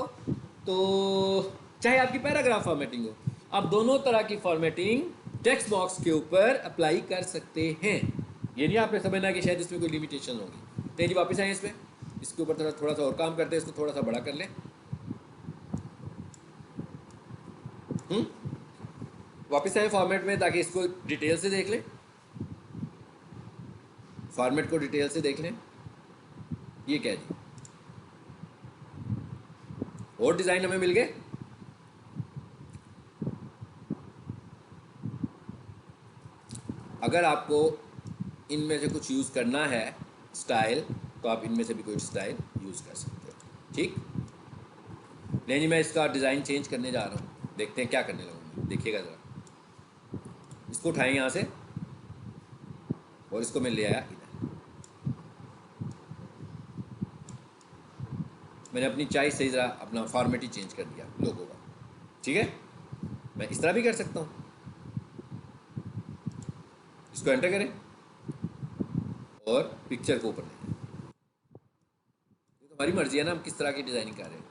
तो चाहे आपकी पैराग्राफ फॉर्मेटिंग हो, आप दोनों तरह की फॉर्मेटिंग टेक्स्ट बॉक्स के ऊपर अप्लाई कर सकते हैं। ये नहीं आपने समझना कि शायद इसमें कोई लिमिटेशन होगी। तो जी वापस आए इस पर, इसके ऊपर थोड़ा सा और काम करते हैं, इसको थोड़ा सा बड़ा कर लें। वापस आए फॉर्मेट में ताकि इसको डिटेल से देख लें, फॉर्मेट को डिटेल से देख लें। ये क्या जी? और डिज़ाइन हमें मिल गए। अगर आपको इनमें से कुछ यूज़ करना है स्टाइल, तो आप इनमें से भी कोई स्टाइल यूज़ कर सकते हो। ठीक, नहीं जी, मैं इसका डिज़ाइन चेंज करने जा रहा हूँ, देखते हैं क्या करने लगूँगा। देखिएगा ज़रा, इसको उठाएं यहाँ से और इसको मैं ले आया इधर। मैंने अपनी चॉइस से ज़रा अपना फॉर्मेट ही चेंज कर दिया लोगों का। ठीक है, मैं इस तरह भी कर सकता हूँ। इसको एंटर करें और पिक्चर को ऊपर ले जाएं। ये तो हमारी मर्जी है ना, हम किस तरह की डिज़ाइनिंग कर रहे हैं।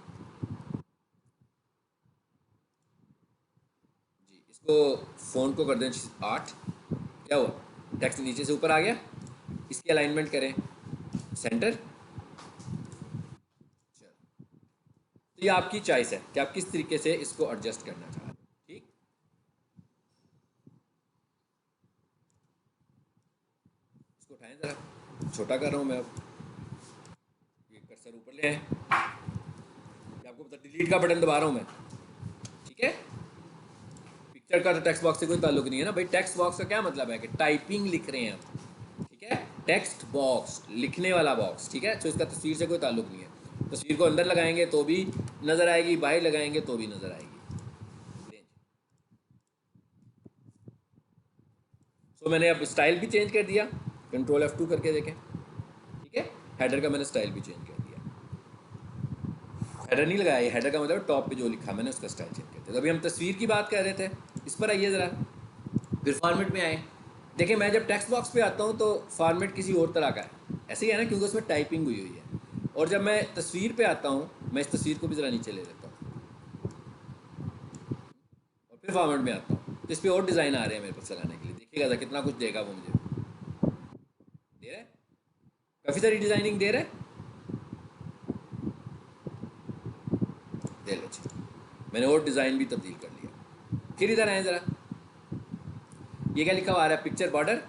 जी, इसको फ़ोन को कर दें 8। क्या हुआ? टेक्स्ट नीचे से ऊपर आ गया। इसकी अलाइनमेंट करें सेंटर। तो ये आपकी चॉइस है कि आप किस तरीके से इसको एडजस्ट करना चाह रहे हैं। ठीक, इसको उठाएं ज़रा, छोटा कर रहा हूँ मैं। अब ये कर्सर ऊपर ले आए, ये आपको पता डिलीट का बटन दबा रहा हूँ मैं। ठीक है। पिक्चर का तो टेक्स्ट बॉक्स से कोई ताल्लुक नहीं है ना भाई। टेक्स्ट बॉक्स का क्या मतलब है कि टाइपिंग लिख रहे हैं हम, ठीक है। टेक्स्ट बॉक्स लिखने वाला बॉक्स, ठीक है। तो इसका तस्वीर से कोई ताल्लुक नहीं है। तस्वीर को अंदर लगाएंगे तो भी नज़र आएगी, बाहर लगाएंगे तो भी नज़र आएगी। तो मैंने अब स्टाइल भी चेंज कर दिया, कंट्रोल F2 करके देखें, ठीक है। हेडर का मैंने स्टाइल भी चेंज कर दिया। हेडर नहीं लगाया, ये हेडर का मतलब टॉप पे जो लिखा मैंने उसका स्टाइल चेंज कर दिया। तो अभी हम तस्वीर की बात कर रहे थे, इस पर आइए ज़रा, फिर फॉर्मेट में आए। देखिए मैं जब टेक्स्ट बॉक्स पे आता हूँ तो फॉर्मेट किसी और तरह का है, ऐसे ही है ना, क्योंकि उसमें टाइपिंग हुई हुई है। और जब मैं तस्वीर पे आता हूँ, मैं इस तस्वीर को भी ज़रा नीचे ले लेता हूँ और फिर फॉर्मेट में आता हूँ, तो इस पर और डिज़ाइन आ रहे हैं मेरे पास लगाने के लिए। देखिएगा ज़रा कितना कुछ देगा वो मुझे, दे रहा है काफ़ी सारी डिज़ाइनिंग दे रहा है। दे लो जी, मैंने और डिज़ाइन भी तब्दील कर लिया। फिर इधर आए ज़रा, ये क्या लिखा हुआ आ रहा है, पिक्चर बॉर्डर।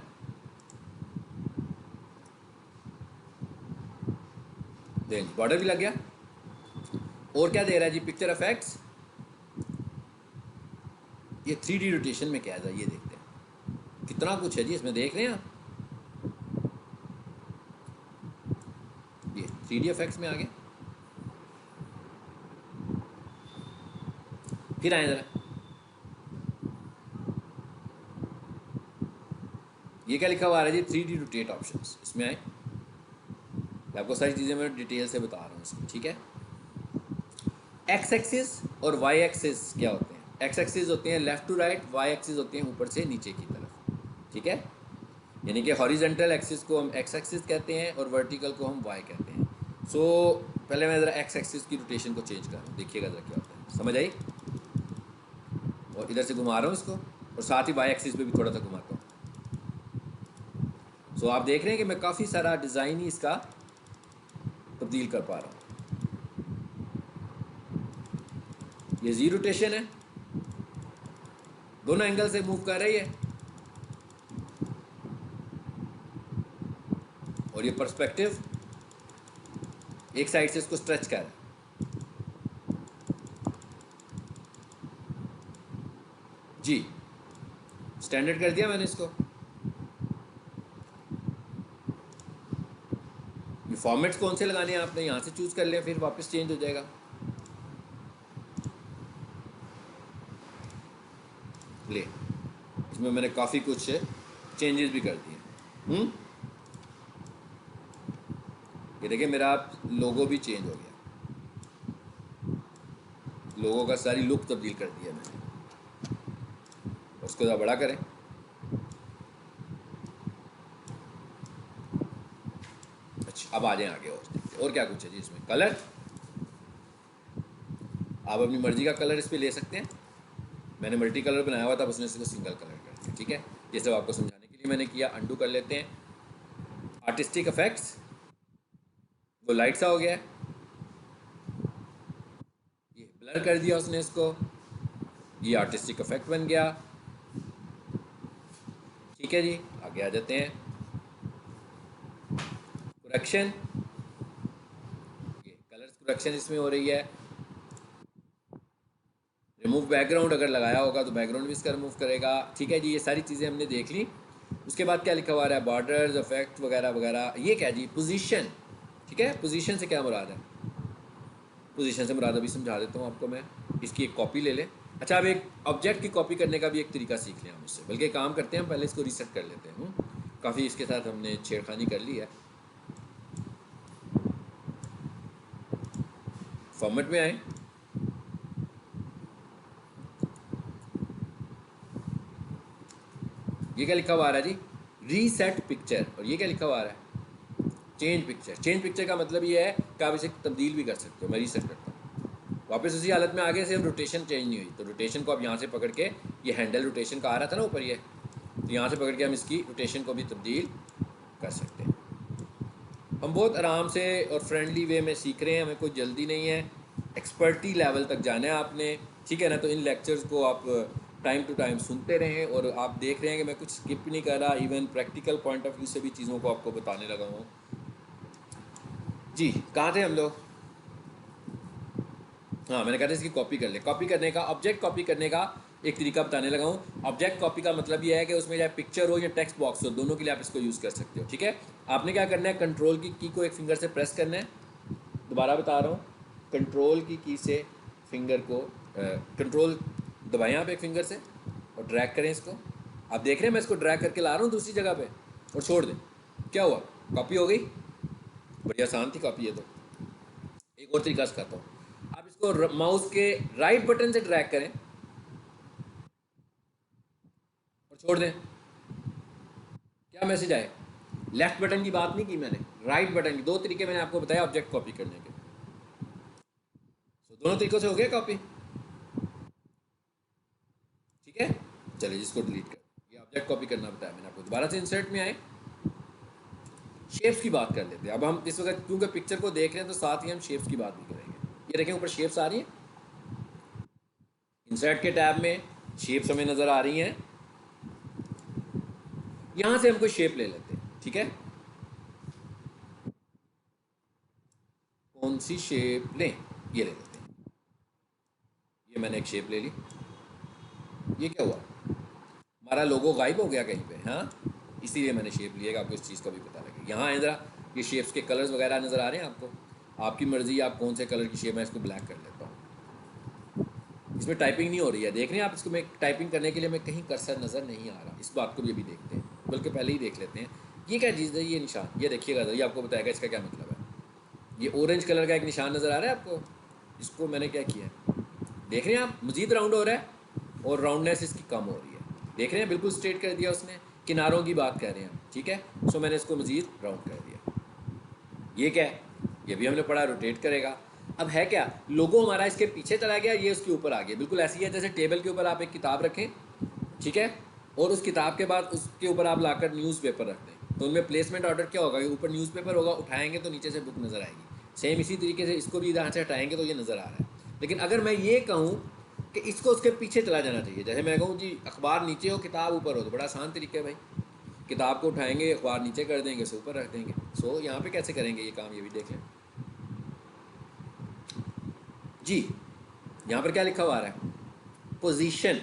बॉर्डर भी लग गया। और क्या दे रहा है जी, पिक्चर इफेक्ट्स। ये 3D रोटेशन में क्या है, ये देखते हैं कितना कुछ है जी इसमें, देख रहे हैं आप। ये 3D इफेक्ट्स में आ गए। फिर आए ज़रा, ये क्या लिखा हुआ आ रहा है जी, 3D रोटेट ऑप्शंस। इसमें आए, आपको सारी चीज़ें मैं डिटेल से बता रहा हूँ इसमें, ठीक है। एक्स एक्सिस और वाई एक्सिस क्या होते हैं। एक्स एक्सिस होते हैं left to right, Y axis होते हैं ऊपर से नीचे की तरफ, ठीक है। यानी कि हॉरिजेंटल एक्सिस को हम एक्स एक्सिस कहते हैं और वर्टिकल को हम वाई कहते हैं। सो पहले मैं ज़रा एक्स एक्सिस की रोटेशन को चेंज कर रहा हूँ, देखिएगा ज़रा क्या होता है, समझ आई। और इधर से घुमा रहा हूँ इसको, और साथ ही वाई एक्सिस पे भी थोड़ा सा घुमाता हूँ। सो आप देख रहे हैं कि मैं काफ़ी सारा डिज़ाइन ही इसका तब्दील कर पा रहा हूँ। ये जी रोटेशन है, दोनों एंगल से मूव कर रही है। और ये पर्सपेक्टिव एक साइड से इसको स्ट्रेच कर, जी स्टैंडर्ड कर दिया मैंने इसको। ये फॉर्मेट्स कौन से लगाने हैं आपने यहाँ से चूज़ कर लिया, फिर वापस चेंज हो जाएगा। ले, इसमें मैंने काफ़ी कुछ चेंजेस भी कर दिए। ये देखिए मेरा लोगो भी चेंज हो गया, लोगो का सारी लुक तब्दील कर दिया मैंने। उसको ज़रा बड़ा करें, अच्छा अब आ जाएं आगे। और क्या कुछ है जी इसमें, कलर आप अपनी मर्ज़ी का कलर इस पर ले सकते हैं। मैंने मल्टी कलर बनाया हुआ था, उसने इसको सिंगल कलर कर दिया, ठीक है। ये सब आपको समझाने के लिए मैंने किया। अंडू कर लेते हैं। आर्टिस्टिक इफेक्ट्स, वो लाइट सा हो गया, ये ब्लर कर दिया उसने इसको, ये आर्टिस्टिक इफेक्ट बन गया, ठीक है जी। आगे आ जाते हैं, करेक्शन, ये कलर्स करेक्शन इसमें हो रही है। रिमूव बैकग्राउंड अगर लगाया होगा तो बैकग्राउंड भी इसका रिमूव करेगा, ठीक है जी। ये सारी चीज़ें हमने देख ली। उसके बाद क्या लिखा हुआ है, बॉर्डर्स, इफेक्ट वगैरह वगैरह। ये क्या जी, पोजीशन, ठीक है। पोजीशन से क्या मुराद है, पोजीशन से मुराद अभी समझा देता हूँ आपको मैं। इसकी एक कॉपी ले लें। अच्छा, अब एक ऑब्जेक्ट की कॉपी करने का भी एक तरीका सीख लें हम उससे, बल्कि काम करते हैं पहले इसको रीसेट कर लेते हैं। काफ़ी इसके साथ हमने छेड़खानी कर ली है। फॉर्मेट में आए, ये क्या लिखा हुआ आ रहा है जी, रीसेट पिक्चर। और ये क्या लिखा हुआ आ रहा है, चेंज पिक्चर। चेंज पिक्चर का मतलब ये है कि आप इसे तब्दील भी कर सकते हो। मैं रीसेट करता हूँ, वापस उसी हालत में आगे से रोटेशन चेंज नहीं हुई। तो रोटेशन को आप यहाँ से पकड़ के, ये हैंडल रोटेशन का आ रहा था ना ऊपर, ये तो यहाँ से पकड़ के हम इसकी रोटेशन को भी तब्दील कर सकते हैं। हम बहुत आराम से और फ्रेंडली वे में सीख रहे हैं, हमें कोई जल्दी नहीं है। एक्सपर्टी लेवल तक जाना है आपने, ठीक है ना। तो इन लेक्चर्स को आप टाइम टू टाइम सुनते रहें, और आप देख रहे हैं कि मैं कुछ स्किप नहीं कर रहा, even practical point of view से भी चीज़ों को आपको बताने लगा हूँ। जी कहाँ थे हम लोग, हाँ, मैंने कहा था इसकी कॉपी कर ले। कॉपी करने का, ऑब्जेक्ट कॉपी करने का एक तरीका बताने लगा हूँ। ऑब्जेक्ट कॉपी का मतलब ये है कि उसमें चाहे पिक्चर हो या टेक्स्ट बॉक्स हो, दोनों के लिए आप इसको यूज़ कर सकते हो। ठीक है, आपने क्या करना है, कंट्रोल की को एक फिंगर से प्रेस करना है। दोबारा बता रहा हूँ, कंट्रोल की से फिंगर को कंट्रोल दबाएं आप एक फिंगर से और ड्रैग करें इसको। आप देख रहे हैं मैं इसको ड्रैग करके ला रहा हूँ दूसरी जगह पे और छोड़ दें। क्या हुआ, कॉपी हो गई। बड़ी आसान थी कॉपी। ये तो एक और तरीका सिखाता हूँ। आप इसको माउस के राइट बटन से ड्रैग करें और छोड़ दें। क्या मैसेज आए। लेफ्ट बटन की बात नहीं की मैंने, राइट बटन की। दो तरीके मैंने आपको बताया ऑब्जेक्ट कॉपी करने के। दोनों तरीकों से हो गया कॉपी। ठीक है, चलिए जिसको डिलीट कर, ये ऑब्जेक्ट कॉपी करना बताया मैंने आपको। दोबारा से इंसर्ट में आए, शेप्स की बात कर लेते हैं। अब हम इस वक्त क्योंकि पिक्चर को देख रहे हैं तो साथ ही हम शेप्स की बात भी करेंगे। ये देखें ऊपर शेप्स आ रही हैं, इंसर्ट के टैब में शेप्स हमें नज़र आ रही हैं। यहाँ से हम कोई शेप ले लेते हैं। ठीक है, कौन सी शेप लें, ये ले लेते हैं। ये मैंने एक शेप ले ली। ये क्या हुआ, हमारा लोगो गायब हो गया कहीं पे। हाँ, इसीलिए मैंने शेप लिया कि आपको इस चीज़ का भी पता लगे। यहाँ है ज़रा, ये शेप्स के कलर्स वगैरह नज़र आ रहे हैं आपको। आपकी मर्ज़ी आप कौन से कलर की शेप है। इसको ब्लैक कर लेता हूँ। इसमें टाइपिंग नहीं हो रही है, देख रहे हैं आप इसको। मैं टाइपिंग करने के लिए मैं कहीं कर्सर नज़र नहीं आ रहा। इस बात को भी अभी देखते हैं, बल्कि पहले ही देख लेते हैं। ये क्या चीज़ है, ये निशान, ये देखिएगा, ये आपको बताएगा इसका क्या मतलब है। ये ऑरेंज कलर का एक निशान नज़र आ रहा है आपको। इसको मैंने क्या किया है, देख रहे हैं आप, मज़ीद राउंड हो रहा है और राउंडनेस इसकी कम हो रही है। देख रहे हैं, बिल्कुल स्ट्रेट कर दिया उसने। किनारों की बात कर रहे हैं हम, ठीक है। सो मैंने इसको मज़ीद राउंड कर दिया। ये क्या है, ये भी हमने पढ़ा, रोटेट करेगा। अब है क्या, लोगो हमारा इसके पीछे चला गया, ये उसके ऊपर आ गया। बिल्कुल ऐसी है जैसे टेबल के ऊपर आप एक किताब रखें, ठीक है, और उस किताब के बाद उसके ऊपर आप लाकर न्यूज़पेपर रख दें। तो उनमें प्लेसमेंट ऑर्डर क्या होगा, ऊपर न्यूज़पेपर होगा, उठाएंगे तो नीचे से बुक नज़र आएगी। सेम इसी तरीके से इसको भी यहाँ से हटाएंगे तो ये नज़र आ रहा है। लेकिन अगर मैं ये कहूँ कि इसको उसके पीछे चला जाना चाहिए, जैसे मैं कहूँ जी अखबार नीचे हो किताब ऊपर हो, तो बड़ा आसान तरीका है भाई। किताब को उठाएंगे, अखबार नीचे कर देंगे, उसे ऊपर रख देंगे। सो यहाँ पे कैसे करेंगे ये काम, ये भी देख लें जी। यहाँ पर क्या लिखा हुआ आ रहा है, पोजीशन।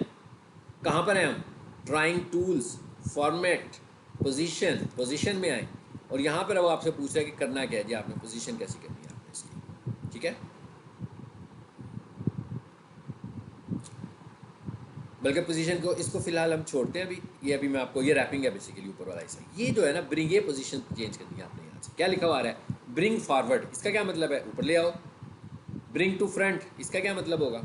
कहाँ पर हैं हम, drawing tools, format, position. Position में आए और यहाँ पर अब आपसे पूछ रहा है कि करना क्या है जी, आपने पोजीशन कैसी करनी है आपने इसकी। ठीक है, बल्कि पोजीशन को, इसको फिलहाल हम छोड़ते हैं अभी। ये अभी मैं आपको, ये रैपिंग है बेसिकली ऊपर वाला हिस्सा। ये जो है ना ब्रिंग, ये पोजीशन चेंज करनी है आपने। यहाँ से क्या लिखा हुआ आ रहा है, ब्रिंग फॉरवर्ड। इसका क्या मतलब है, ऊपर ले आओ। ब्रिंग टू फ्रंट, इसका क्या मतलब होगा,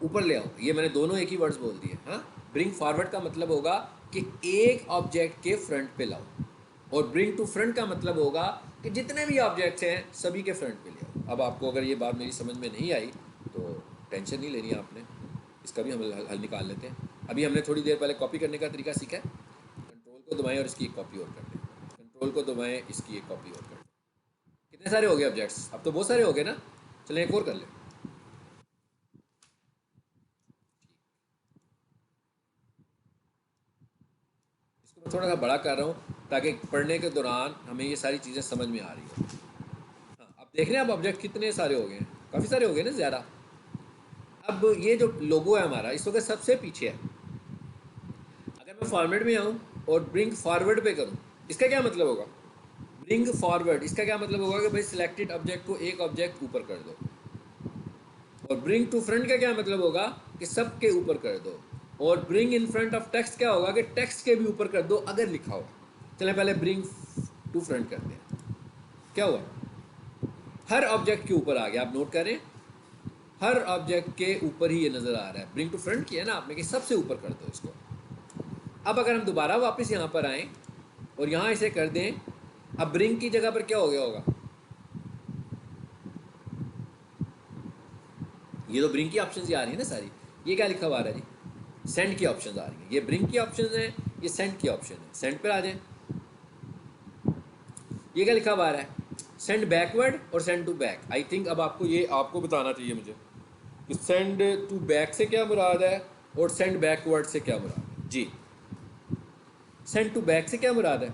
ऊपर ले आओ। ये मैंने दोनों एक ही वर्ड्स बोल दिए। हाँ, ब्रिंग फॉरवर्ड का मतलब होगा कि एक ऑब्जेक्ट के फ्रंट पे लाओ, और ब्रिंग टू फ्रंट का मतलब होगा कि जितने भी ऑब्जेक्ट्स हैं सभी के फ्रंट पे ले आओ। अब आपको अगर ये बात मेरी समझ में नहीं आई तो टेंशन नहीं लेनी आपने, इसका भी हम हल निकाल लेते हैं। अभी हमने थोड़ी देर पहले कॉपी करने का तरीका सीखा है। कंट्रोल को दबाएं और इसकी एक कॉपी और कर दें। कंट्रोल को दबाएं, इसकी एक कॉपी और कर दें। कितने सारे हो गए ऑब्जेक्ट्स, अब तो बहुत सारे हो गए ना। चलें एक और कर लें। इसको मैं थोड़ा सा बड़ा कर रहा हूँ ताकि पढ़ने के दौरान हमें ये सारी चीज़ें समझ में आ रही हो। हाँ, अब देख रहे हैं, अब ऑब्जेक्ट कितने सारे हो गए हैं, काफ़ी सारे हो गए ना, ज़्यादा। अब ये जो लोगो है हमारा इस वक्त सबसे पीछे है। अगर मैं फॉर्मेट में आऊँ और ब्रिंग फॉरवर्ड पे करूँ, इसका क्या मतलब होगा, ब्रिंग फॉरवर्ड इसका क्या मतलब होगा कि भाई सिलेक्टेड ऑब्जेक्ट को एक ऑब्जेक्ट ऊपर कर दो। और ब्रिंग टू फ्रंट का क्या मतलब होगा कि सब के ऊपर कर दो। और bring in front of text क्या होगा कि टेक्स्ट के भी ऊपर कर दो अगर लिखा हो। चलें पहले ब्रिंग टू फ्रंट करते हैं। क्या हुआ, हर ऑब्जेक्ट के ऊपर आ गया। आप नोट करें, हर ऑब्जेक्ट के ऊपर ही ये नज़र आ रहा है। ब्रिंग टू फ्रंट किया ना आपने कि सबसे ऊपर कर दो इसको। अब अगर हम दोबारा वापस यहाँ पर आएँ और यहाँ इसे कर दें, अब ब्रिंग की जगह पर क्या हो गया होगा, ये तो ब्रिंग की ऑप्शंस ही आ रही है ना सारी। ये क्या लिखा हुआ आ रहा है जी, सेंड की ऑप्शंस आ रही हैं। ये ब्रिंग की ऑप्शंस हैं, ये सेंड की ऑप्शन है। सेंड पर आ जाए, ये क्या लिखा हुआ आ रहा है, सेंड बैकवर्ड और send to back. I think अब आपको ये आपको बताना चाहिए मुझे कि सेंड टू बैक से क्या मुराद है और सेंड बैकवर्ड से क्या मुराद है जी। सेंड टू बैक से क्या मुराद है,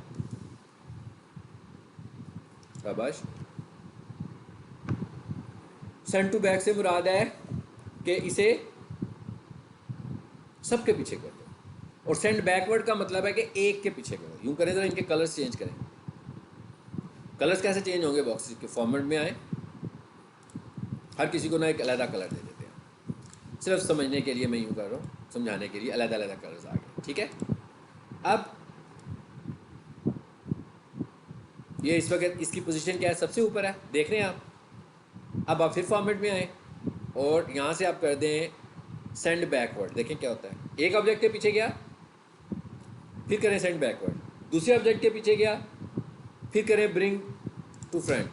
शाबाश। सेंड टू बैक से मुराद है कि इसे सबके पीछे कर दो, और सेंड बैकवर्ड का मतलब है कि एक के पीछे करो। यूँ करें ज़रा, इनके कलर्स चेंज करें। कलर्स कैसे चेंज होंगे? बॉक्सेस के फॉर्मेट में आए, हर किसी को ना एक अलग कलर दे देते हैं। सिर्फ समझने के लिए मैं यूँ कर रहा हूँ, समझाने के लिए अलग अलग कलर्स आ गए, ठीक है। अब ये इस वक्त इसकी पोजीशन क्या है? सबसे ऊपर है, देख रहे हैं आप। अब आप फिर फॉर्मेट में आए और यहाँ से आप कर दें सेंड बैकवर्ड। देखें क्या होता है। एक ऑब्जेक्ट के पीछे गया, फिर करें सेंड बैकवर्ड, दूसरे ऑब्जेक्ट के पीछे गया, फिर करें ब्रिंग टू फ्रंट,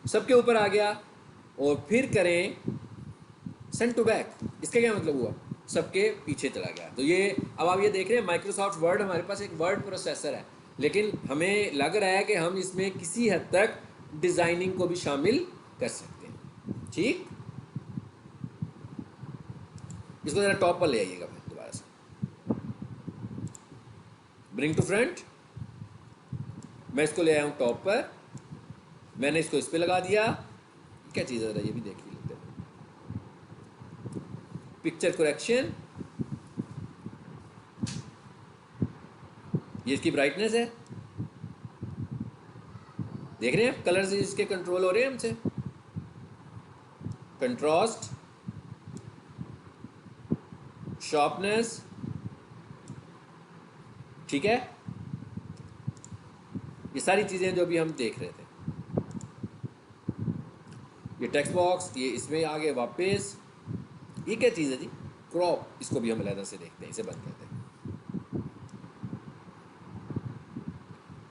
सबके ऊपर आ गया, और फिर करें सेंड टू बैक। इसका क्या मतलब हुआ? सबके पीछे चला गया। तो ये अब आप ये देख रहे हैं, माइक्रोसॉफ्ट वर्ड हमारे पास एक वर्ड प्रोसेसर है, लेकिन हमें लग रहा है कि हम इसमें किसी हद तक डिज़ाइनिंग को भी शामिल कर सकते हैं, ठीक। इसको ज़रा टॉप पर ले आइएगा फिर दोबारा से, ब्रिंग टू फ्रंट। मैं इसको ले आया हूँ टॉप पर, मैंने इसको इस पर लगा दिया। क्या चीज़ है, ये भी देख लेते हैं। पिक्चर करेक्शन, ये इसकी ब्राइटनेस है, देख रहे हैं कलर्स इसके कंट्रोल हो रहे हैं हमसे। कंट्रास्ट, शार्पनेस, ठीक है। ये सारी चीज़ें जो भी हम देख रहे थे, ये टेक्स्ट बॉक्स, ये इसमें आ गए वापस। ये क्या चीज़ है जी? क्रॉप। इसको भी हम अलग से देखते हैं, इसे बंद करते हैं।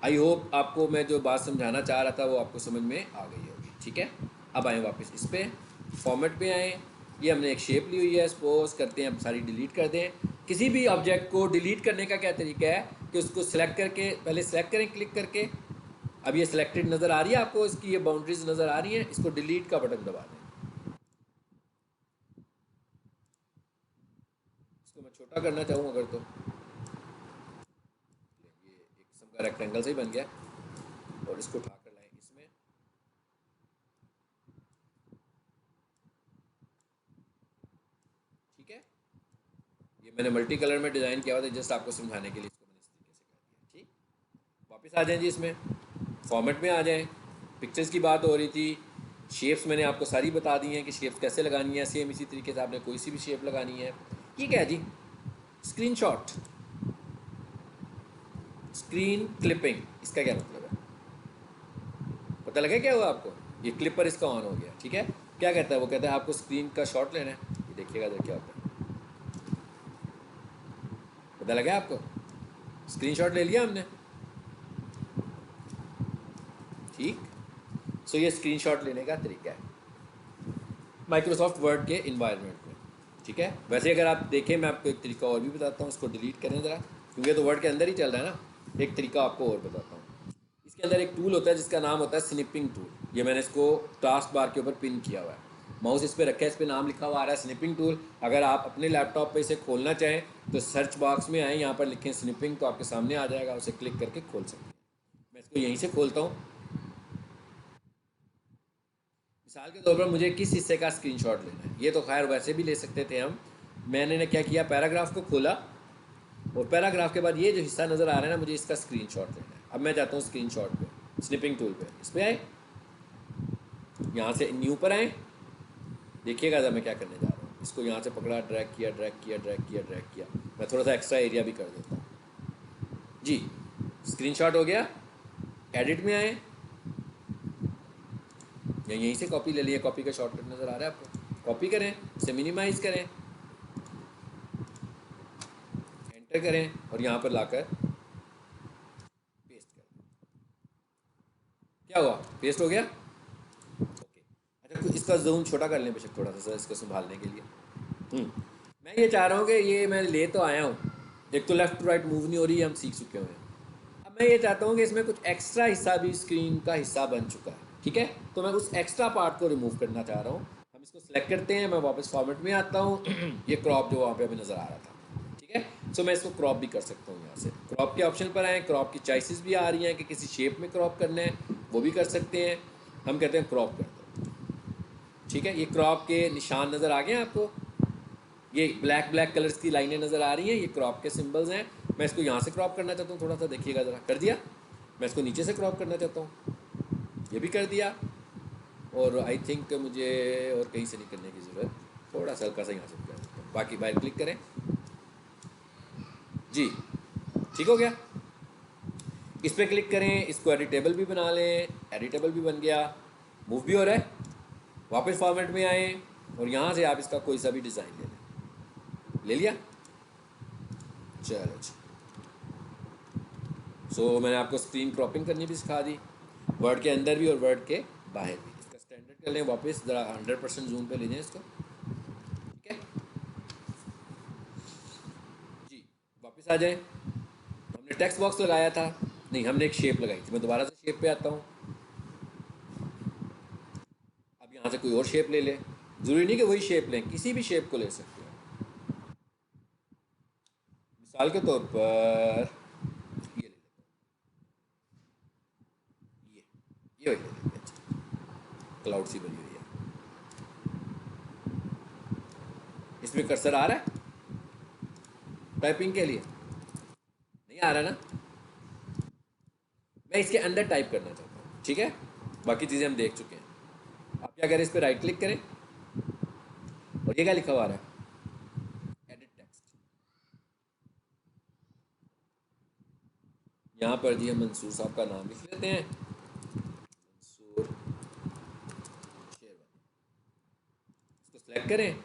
आई होप आपको मैं जो बात समझाना चाह रहा था वो आपको समझ में आ गई होगी, ठीक है। अब आए वापस इस पर, फॉर्मेट पे आए। ये हमने एक शेप ली हुई है, सपोज करते हैं हम सारी डिलीट कर दें। किसी भी ऑब्जेक्ट को डिलीट करने का क्या तरीका है कि उसको सिलेक्ट करके, पहले सिलेक्ट करें क्लिक करके। अब ये सिलेक्टेड नज़र आ रही है आपको, इसकी ये बाउंड्रीज नज़र आ रही हैं। इसको डिलीट का बटन दबा दें। इसको मैं छोटा करना चाहूँ अगर, तो ये एक किस्म का रेक्टेंगल से ही बन गया, और इसको उठा कर लाएं इसमें। ठीक है, ये मैंने मल्टी कलर में डिज़ाइन किया हुआ था, जस्ट आपको समझाने के लिए इसको मैंने इस तरीके से कर दिया, ठीक। वापस आ जाएं जी, इसमें फॉर्मेट में आ जाएं। पिक्चर्स की बात हो रही थी, शेप्स मैंने आपको सारी बता दी हैं कि शेप्स कैसे लगानी है। सेम इसी तरीके से आपने कोई सी भी शेप लगानी है। ये क्या है जी? Screenshot, screen clipping. इसका क्या मतलब है? पता लगा क्या हुआ आपको? ये क्लिपर इसका ऑन हो गया, ठीक है। क्या कहता है वो? कहता है आपको स्क्रीन का शॉट लेना है। ये देखिएगा इधर क्या होता है, पता लगा आपको? स्क्रीनशॉट ले लिया हमने, ठीक। सो ये स्क्रीनशॉट लेने का तरीका है माइक्रोसॉफ्ट वर्ड के इन्वायरमेंट में, ठीक है। वैसे अगर आप देखें, मैं आपको एक तरीका और भी बताता हूँ। इसको डिलीट करें ज़रा, क्योंकि तो वर्ड के अंदर ही चल रहा है ना। एक तरीका आपको और बताता हूँ। इसके अंदर एक टूल होता है जिसका नाम होता है स्निपिंग टूल। ये मैंने इसको टास्क बार के ऊपर पिन किया हुआ है, माउस इस पर रखा है, इस पर नाम लिखा हुआ आ रहा है स्निपिंग टूल। अगर आप अपने लैपटॉप पे इसे खोलना चाहें तो सर्च बॉक्स में आए, यहाँ पर लिखें स्निपिंग, तो आपके सामने आ जाएगा। उसे क्लिक करके खोल सकते हैं। मैं इसको यहीं से खोलता हूँ। मिसाल के तौर पर मुझे किस हिस्से का स्क्रीनशॉट लेना है, ये तो खैर वैसे भी ले सकते थे हम। मैंने क्या किया, पैराग्राफ को खोला, और पैराग्राफ के बाद ये जो हिस्सा नज़र आ रहा है ना, मुझे इसका स्क्रीनशॉट लेना है। अब मैं जाता हूँ स्क्रीनशॉट पे, स्निपिंग टूल पे, इस पर आए, यहाँ से न्यू पर आए। देखिएगा जब मैं क्या करने जा रहा हूँ। इसको यहाँ से पकड़ा, ड्रैग किया, ड्रैग किया, ड्रैग किया, ड्रैग किया। मैं थोड़ा सा एक्स्ट्रा एरिया भी कर देता हूँ जी। स्क्रीनशॉट हो गया। एडिट में आए, या यहीं से कॉपी ले लिए। कॉपी का शॉर्टकट नज़र आ रहा है आपको? कॉपी करें, इसे मिनिमाइज़ करें, एंटर करें, और यहाँ पर लाकर पेस्ट करें। क्या हुआ? पेस्ट हो गया, ओके। अच्छा, इसका जूम छोटा कर लें बेशक थोड़ा सा इसको संभालने के लिए। मैं ये चाह रहा हूँ कि ये मैं ले तो आया हूँ, एक तो लेफ़्ट टू राइट मूव नहीं हो रही है, हम सीख चुके हुए हैं। अब मैं ये चाहता हूँ कि इसमें कुछ एक्स्ट्रा हिस्सा भी स्क्रीन का हिस्सा बन चुका है, ठीक है। तो मैं उस एक्स्ट्रा पार्ट को रिमूव करना चाह रहा हूँ। हम इसको सेलेक्ट करते हैं, मैं वापस फॉर्मेट में आता हूँ। ये क्रॉप जो वहाँ पे अभी नज़र आ रहा था, ठीक है। सो मैं इसको क्रॉप भी कर सकता हूँ। यहाँ से क्रॉप के ऑप्शन पर आए, क्रॉप की चॉइसेस भी आ रही हैं कि किसी शेप में क्रॉप करना है, वो भी कर सकते हैं। हम कहते हैं क्रॉप कर दो, ठीक है, ये क्रॉप के निशान नज़र आ गए हैं आपको, ये ब्लैक ब्लैक कलर्स की लाइनें नज़र आ रही हैं, ये क्रॉप के सिंबल्स हैं। मैं इसको यहाँ से क्रॉप करना चाहता हूँ, थोड़ा सा देखिएगा ज़रा, कर दिया। मैं इसको नीचे से क्रॉप करना चाहता हूँ, ये भी कर दिया। और आई थिंक मुझे और कहीं से नहीं करने की ज़रूरत, थोड़ा सा हल्का सा यहाँ से भी कर सकता हूँ। बाकी बाहर क्लिक करें जी, ठीक हो गया। इस पर क्लिक करें, इसको एडिटेबल भी बना लें, एडिटेबल भी बन गया, मूव भी हो रहा है। वापस फॉर्मेट में आए और यहाँ से आप इसका कोई सा भी डिज़ाइन ले लें, ले लिया। चलो जी, मैंने आपको स्क्रीन क्रॉपिंग करनी भी सिखा दी, वर्ड के अंदर भी और वर्ड के बाहर भी। इसका स्टैंडर्ड कर लें, वापस ज़रा 100% जूम पे ले जाएं इसको, ठीक है जी। वापस आ जाएं, हमने टेक्स्ट बॉक्स लगाया था, नहीं हमने एक शेप लगाई थी। मैं दोबारा से शेप पे आता हूँ, अब यहाँ से कोई और शेप ले लें, ज़रूरी नहीं कि वही शेप लें, किसी भी शेप को ले सकते हैं। मिसाल के तौर पर ये ले लेते हैं, ये वही ले लेते हैं। अच्छा, क्लाउड सी बनी हुई है, इसमें कर्सर आ रहा है टाइपिंग के लिए, नहीं आ रहा ना, मैं इसके अंदर टाइप करना चाहता हूँ, ठीक है। बाकी चीज़ें हम देख चुके हैं। आप क्या करें, इस पर राइट क्लिक करें और ये क्या लिखा हुआ आ रहा है, एडिट टेक्स्ट। यहाँ पर जी हम मंसूर साहब का नाम लिख लेते हैं, मंसूर शेरवानी। इसको सिलेक्ट करें,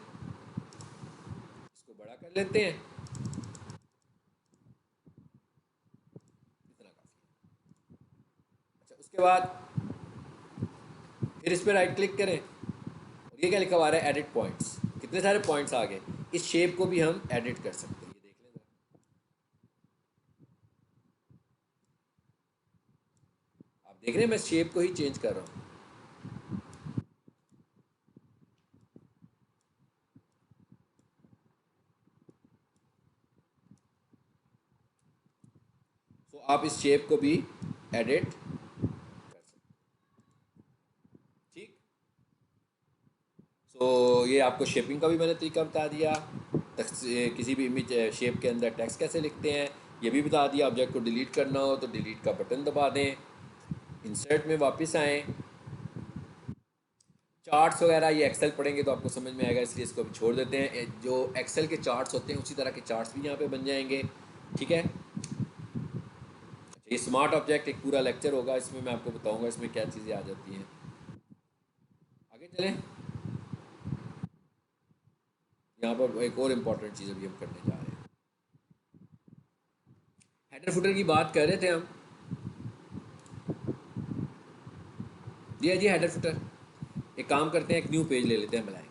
इसको बड़ा कर लेते हैं, इतना काफ़ी है। अच्छा, उसके बाद फिर इस पर राइट क्लिक करें और ये क्या लिखा हुआ है, एडिट पॉइंट्स। कितने सारे पॉइंट्स आ गए, इस शेप को भी हम एडिट कर सकते हैं, ये देख लें जरा। आप देख रहे हैं मैं शेप को ही चेंज कर रहा हूँ। आप इस शेप को भी एडिट कर सकते हैं, ठीक। ये आपको शेपिंग का भी मैंने तरीका बता दिया, किसी भी इमेज शेप के अंदर टेक्स्ट कैसे लिखते हैं ये भी बता दिया। ऑब्जेक्ट को डिलीट करना हो तो डिलीट का बटन दबा दें, इंसर्ट में वापस आएँ। चार्ट्स वगैरह ये एक्सेल पढ़ेंगे तो आपको समझ में आएगा, इसलिए इसको अभी छोड़ देते हैं। जो एक्सेल के चार्ट्स होते हैं उसी तरह के चार्ट्स भी यहाँ पे बन जाएंगे, ठीक है। ये स्मार्ट ऑब्जेक्ट एक पूरा लेक्चर होगा, इसमें मैं आपको बताऊंगा इसमें क्या चीज़ें आ जाती हैं। आगे चलें, यहाँ पर एक और इम्पॉर्टेंट चीज़ अभी हम करने जा रहे हैं। हेडर फुटर की बात कर रहे थे हम, जी हेडर फुटर। एक काम करते हैं, एक न्यू पेज ले लेते हैं ब्लैंक,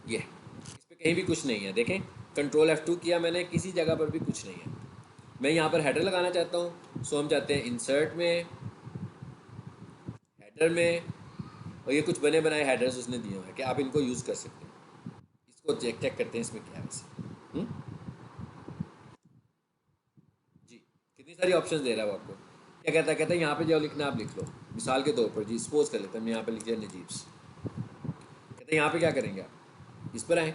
ये इस पर कहीं भी कुछ नहीं है, देखें कंट्रोल F2 किया मैंने, किसी जगह पर भी कुछ नहीं है। मैं यहाँ पर हेडर लगाना चाहता हूँ, हम चाहते हैं इंसर्ट में, हेडर में, और ये कुछ बने बनाए हेडर्स उसने दिए हुए हैं कि आप इनको यूज़ कर सकते हैं। इसको चेक करते हैं इसमें क्या है वैसे। जी, कितनी सारी ऑप्शंस दे रहा है वो आपको। क्या कहता है यहाँ पे जो लिखना आप लिख लो। मिसाल के तौर पर जी सपोज कर लेते हैं, मैं यहाँ पे लिख दिया नजीब्स। कहते हैं यहाँ पे क्या करेंगे आप, इस पर आए।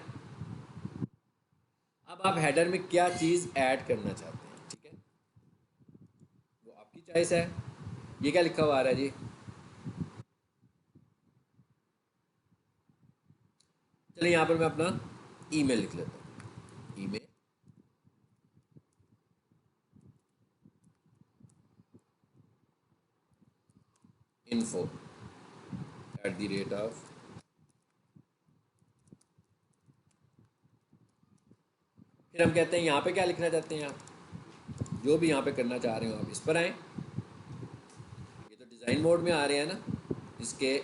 अब आप हेडर में क्या चीज़ ऐड करना चाहते हैं, ठीक है, वो आपकी चॉइस है। ये क्या लिखा हुआ आ रहा है जी, चलिए यहाँ पर मैं अपना ईमेल लिख लेता हूँ, ईमेल info@, फिर हम कहते हैं यहाँ पे क्या लिखना चाहते हैं आप, जो भी यहाँ पे करना चाह रहे हो आप इस पर आए। ये तो डिज़ाइन मोड में आ रहे हैं ना, इसके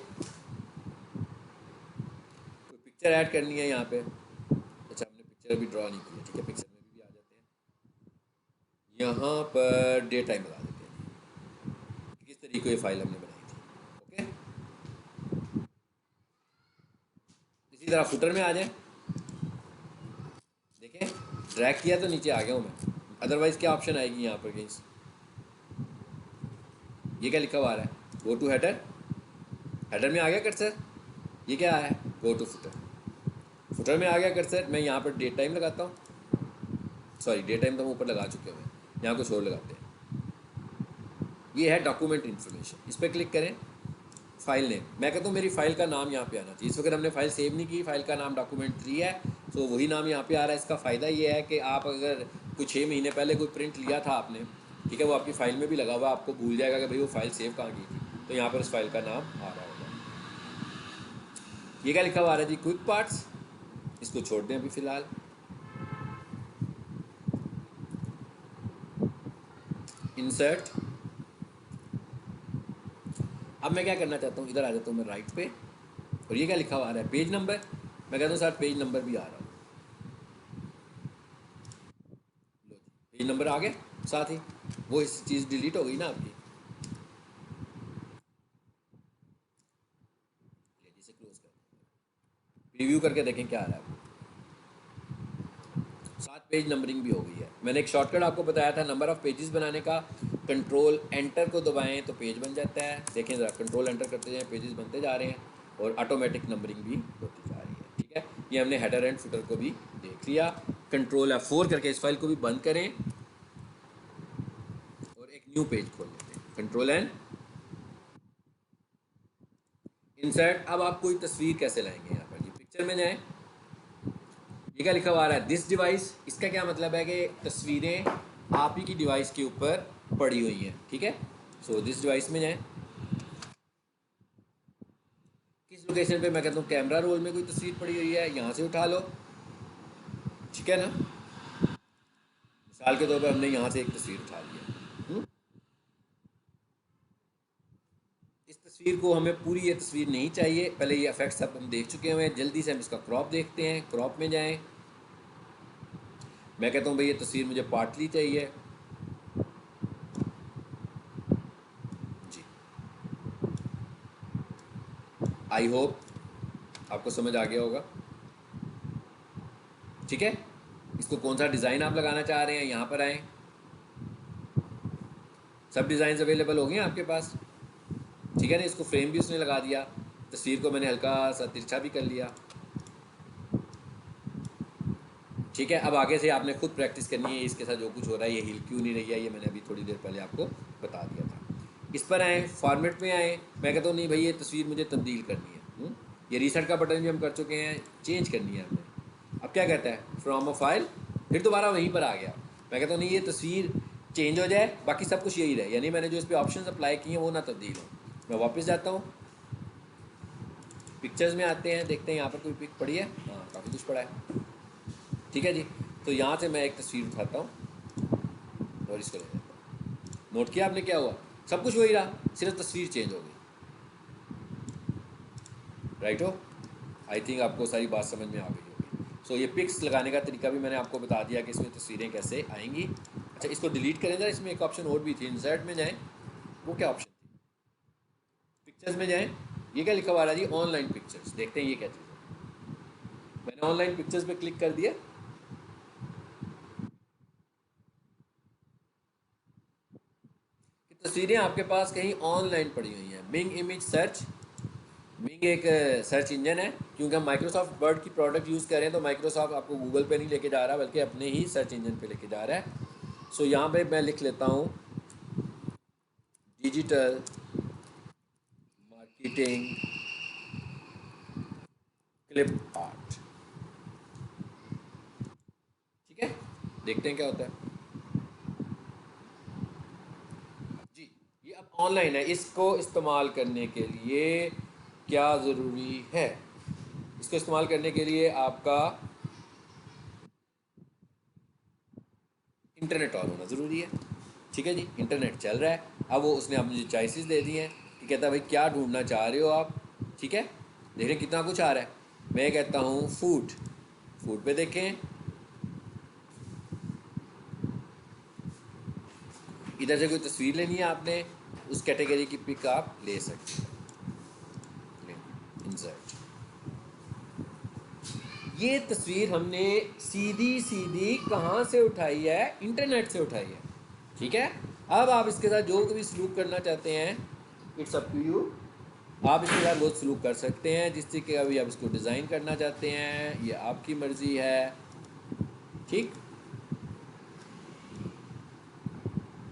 कोई पिक्चर ऐड करनी है यहाँ पे। अच्छा, हमने पिक्चर अभी ड्रॉ नहीं किया, ठीक है, पिक्चर में भी आ जाते हैं। यहाँ पर डे टाइम लगा देते हैं, किस तरीके ये फाइल हमने बनाई थी, ओके। इसी तरह फुटर में आ जाए, देखें ड्रैग किया तो नीचे आ गया हूँ मैं। अदरवाइज़ क्या ऑप्शन आएगी यहाँ पर, ये क्या लिखा हुआ आ रहा है, गो टू हेडर, हेडर में आ गया कर्सर, ये क्या है गो टू फुटर, फुटर में आ गया कर्सर, मैं यहाँ पर डेट टाइम लगाता हूँ, सॉरी डेट टाइम तो हम ऊपर लगा चुके हैं, यहाँ कुछ और लगाते हैं। ये है डॉक्यूमेंट इन्फॉर्मेशन, इस पर क्लिक करें, फाइल नेम, मैं कहता हूँ मेरी फाइल का नाम यहाँ पे आना चाहिए। इस वक्त हमने फाइल सेव नहीं की, फाइल का नाम document3 है, तो वही नाम यहाँ पे आ रहा है। इसका फ़ायदा ये है कि आप अगर कुछ 6 महीने पहले कोई प्रिंट लिया था आपने, ठीक है, वो आपकी फ़ाइल में भी लगा हुआ, आपको भूल जाएगा कि भाई वो फाइल सेव कहाँ की थी, तो यहाँ पर उस फाइल का नाम आ रहा होगा। ये क्या लिखा हुआ आ रहा है जी, क्विक पार्ट्स, इसको छोड़ दें अभी फ़िलहाल। इंसर्ट, अब मैं क्या करना चाहता हूँ, इधर आ जाता हूँ मैं राइट पे, और ये क्या लिखा हुआ आ रहा है, पेज नंबर, मैं कहता हूँ सर पेज नंबर भी आ रहा हूँ, पेज नंबर आ गया, साथ ही वो इस चीज़ डिलीट हो गई ना आपकी, जिसे क्लोज कर, रिव्यू करके देखें क्या आ रहा है। साथ पेज नंबरिंग भी हो गई है। मैंने एक शॉर्टकट आपको बताया था नंबर ऑफ़ पेजेस बनाने का, कंट्रोल एंटर को दबाएं तो पेज बन जाता है। देखें ज़रा, कंट्रोल एंटर करते जाएं, पेजेस बनते जा रहे हैं और ऑटोमेटिक नंबरिंग भी होती जा रही है। ठीक है, ये हमने हेडर एंड फुटर को भी देख लिया। कंट्रोल F4 करके इस फाइल को भी बंद करें और एक न्यू पेज खोल लेते हैं। Control and insert. अब आप कोई तस्वीर कैसे लाएंगे, यहाँ पर जी पिक्चर में जाएँ, ये क्या लिखा हुआ आ रहा है, दिस डिवाइस, इसका क्या मतलब है कि तस्वीरें आप ही की डिवाइस के ऊपर पड़ी हुई हैं। ठीक है, सो दिस डिवाइस में जाएं, किस लोकेशन पे, मैं कहता हूँ कैमरा रोल में कोई तस्वीर पड़ी हुई है, यहाँ से उठा लो, ठीक है ना। मिसाल के तौर पर हमने यहाँ से एक तस्वीर उठा ली है। इस तस्वीर को हमें पूरी ये तस्वीर नहीं चाहिए, पहले ये इफेक्ट्स सब हम देख चुके हुए हैं, जल्दी से हम इसका क्रॉप देखते हैं। क्रॉप में जाएं, मैं कहता हूँ भाई ये तस्वीर मुझे पार्टली चाहिए जी। आई होप आपको समझ आ गया होगा। ठीक है, इसको कौन सा डिज़ाइन आप लगाना चाह रहे हैं, यहाँ पर आएँ, सब डिज़ाइन अवेलेबल हो गए हैं आपके पास। ठीक है ना, इसको फ्रेम भी उसने लगा दिया, तस्वीर को मैंने हल्का सा तिरछा भी कर लिया। ठीक है, अब आगे से आपने खुद प्रैक्टिस करनी है, इसके साथ जो कुछ हो रहा है, ये हिल क्यों नहीं रही है, ये मैंने अभी थोड़ी देर पहले आपको बता दिया था। इस पर आएँ, फॉर्मेट में आएँ, मैं कहता हूँ नहीं भाई ये तस्वीर मुझे तब्दील करनी है। ये रीसेट का बटन भी हम कर चुके हैं, चेंज करनी है हमने। अब क्या कहता है, फ्रॉम अ फाइल, फिर दोबारा वहीं पर आ गया। मैं कहता हूँ नहीं ये तस्वीर चेंज हो जाए, बाकी सब कुछ यही रहे, यानी मैंने जो इस पर ऑप्शन अप्लाई किए हैं वो ना तब्दील हो। मैं वापस जाता हूँ, पिक्चर्स में आते हैं, देखते हैं यहाँ पर कोई पिक पड़ी है, हाँ काफ़ी कुछ पड़ा है। ठीक है जी, तो यहाँ से मैं एक तस्वीर उठाता हूँ और इसको ले जाता हूँ। नोट किया आपने क्या हुआ, सब कुछ वही रहा, सिर्फ तस्वीर चेंज हो गई। राइट हो, आई थिंक आपको सारी बात समझ में आ गई होगी। सो ये पिक्स लगाने का तरीका भी मैंने आपको बता दिया कि इसमें तस्वीरें कैसे आएंगी। अच्छा, इसको डिलीट करें जरा, इसमें एक ऑप्शन और भी थी, इंसर्ट में जाएँ, वो क्या ऑप्शन थी, पिक्चर्स में जाएँ, ये क्या लिखा हुआ है जी, ऑनलाइन पिक्चर्स। देखते हैं ये क्या चीज़ है। मैंने ऑनलाइन पिक्चर्स पे क्लिक कर दिया, तस्वीरें आपके पास कहीं ऑनलाइन पड़ी हुई हैं। बिंग इमेज सर्च, बिंग एक सर्च इंजन है, क्योंकि हम माइक्रोसॉफ्ट वर्ड की प्रोडक्ट यूज़ कर रहे हैं, तो माइक्रोसॉफ्ट आपको गूगल पे नहीं लेके जा रहा, बल्कि अपने ही सर्च इंजन पे लेके जा रहा है। सो यहाँ पे मैं लिख लेता हूँ डिजिटल मार्केटिंग क्लिप आर्ट। ठीक है, देखते हैं क्या होता है जी। ये अब ऑनलाइन है, इसको इस्तेमाल करने के लिए क्या ज़रूरी है, इसको इस्तेमाल करने के लिए आपका इंटरनेट ऑन होना ज़रूरी है। ठीक है जी, इंटरनेट चल रहा है। अब वो उसने अब मुझे चॉइसेस दे दी हैं कि कहता है भाई क्या ढूंढना चाह रहे हो आप। ठीक है, देख रहे कितना कुछ आ रहा है। मैं कहता हूँ फूड, फूड पे देखें, इधर से कोई तस्वीर लेनी है आपने, उस कैटेगरी की पिक आप ले सकते हैं। इंसर्ट, ये तस्वीर हमने सीधी सीधी कहाँ से उठाई है, इंटरनेट से उठाई है। ठीक है, अब आप इसके साथ जो भी सलूक करना चाहते हैं, इट्स अप टू यू। आप इसके साथ बहुत सलूक कर सकते हैं जिस तरीके का भी आप इसको डिज़ाइन करना चाहते हैं, ये आपकी मर्ज़ी है। ठीक,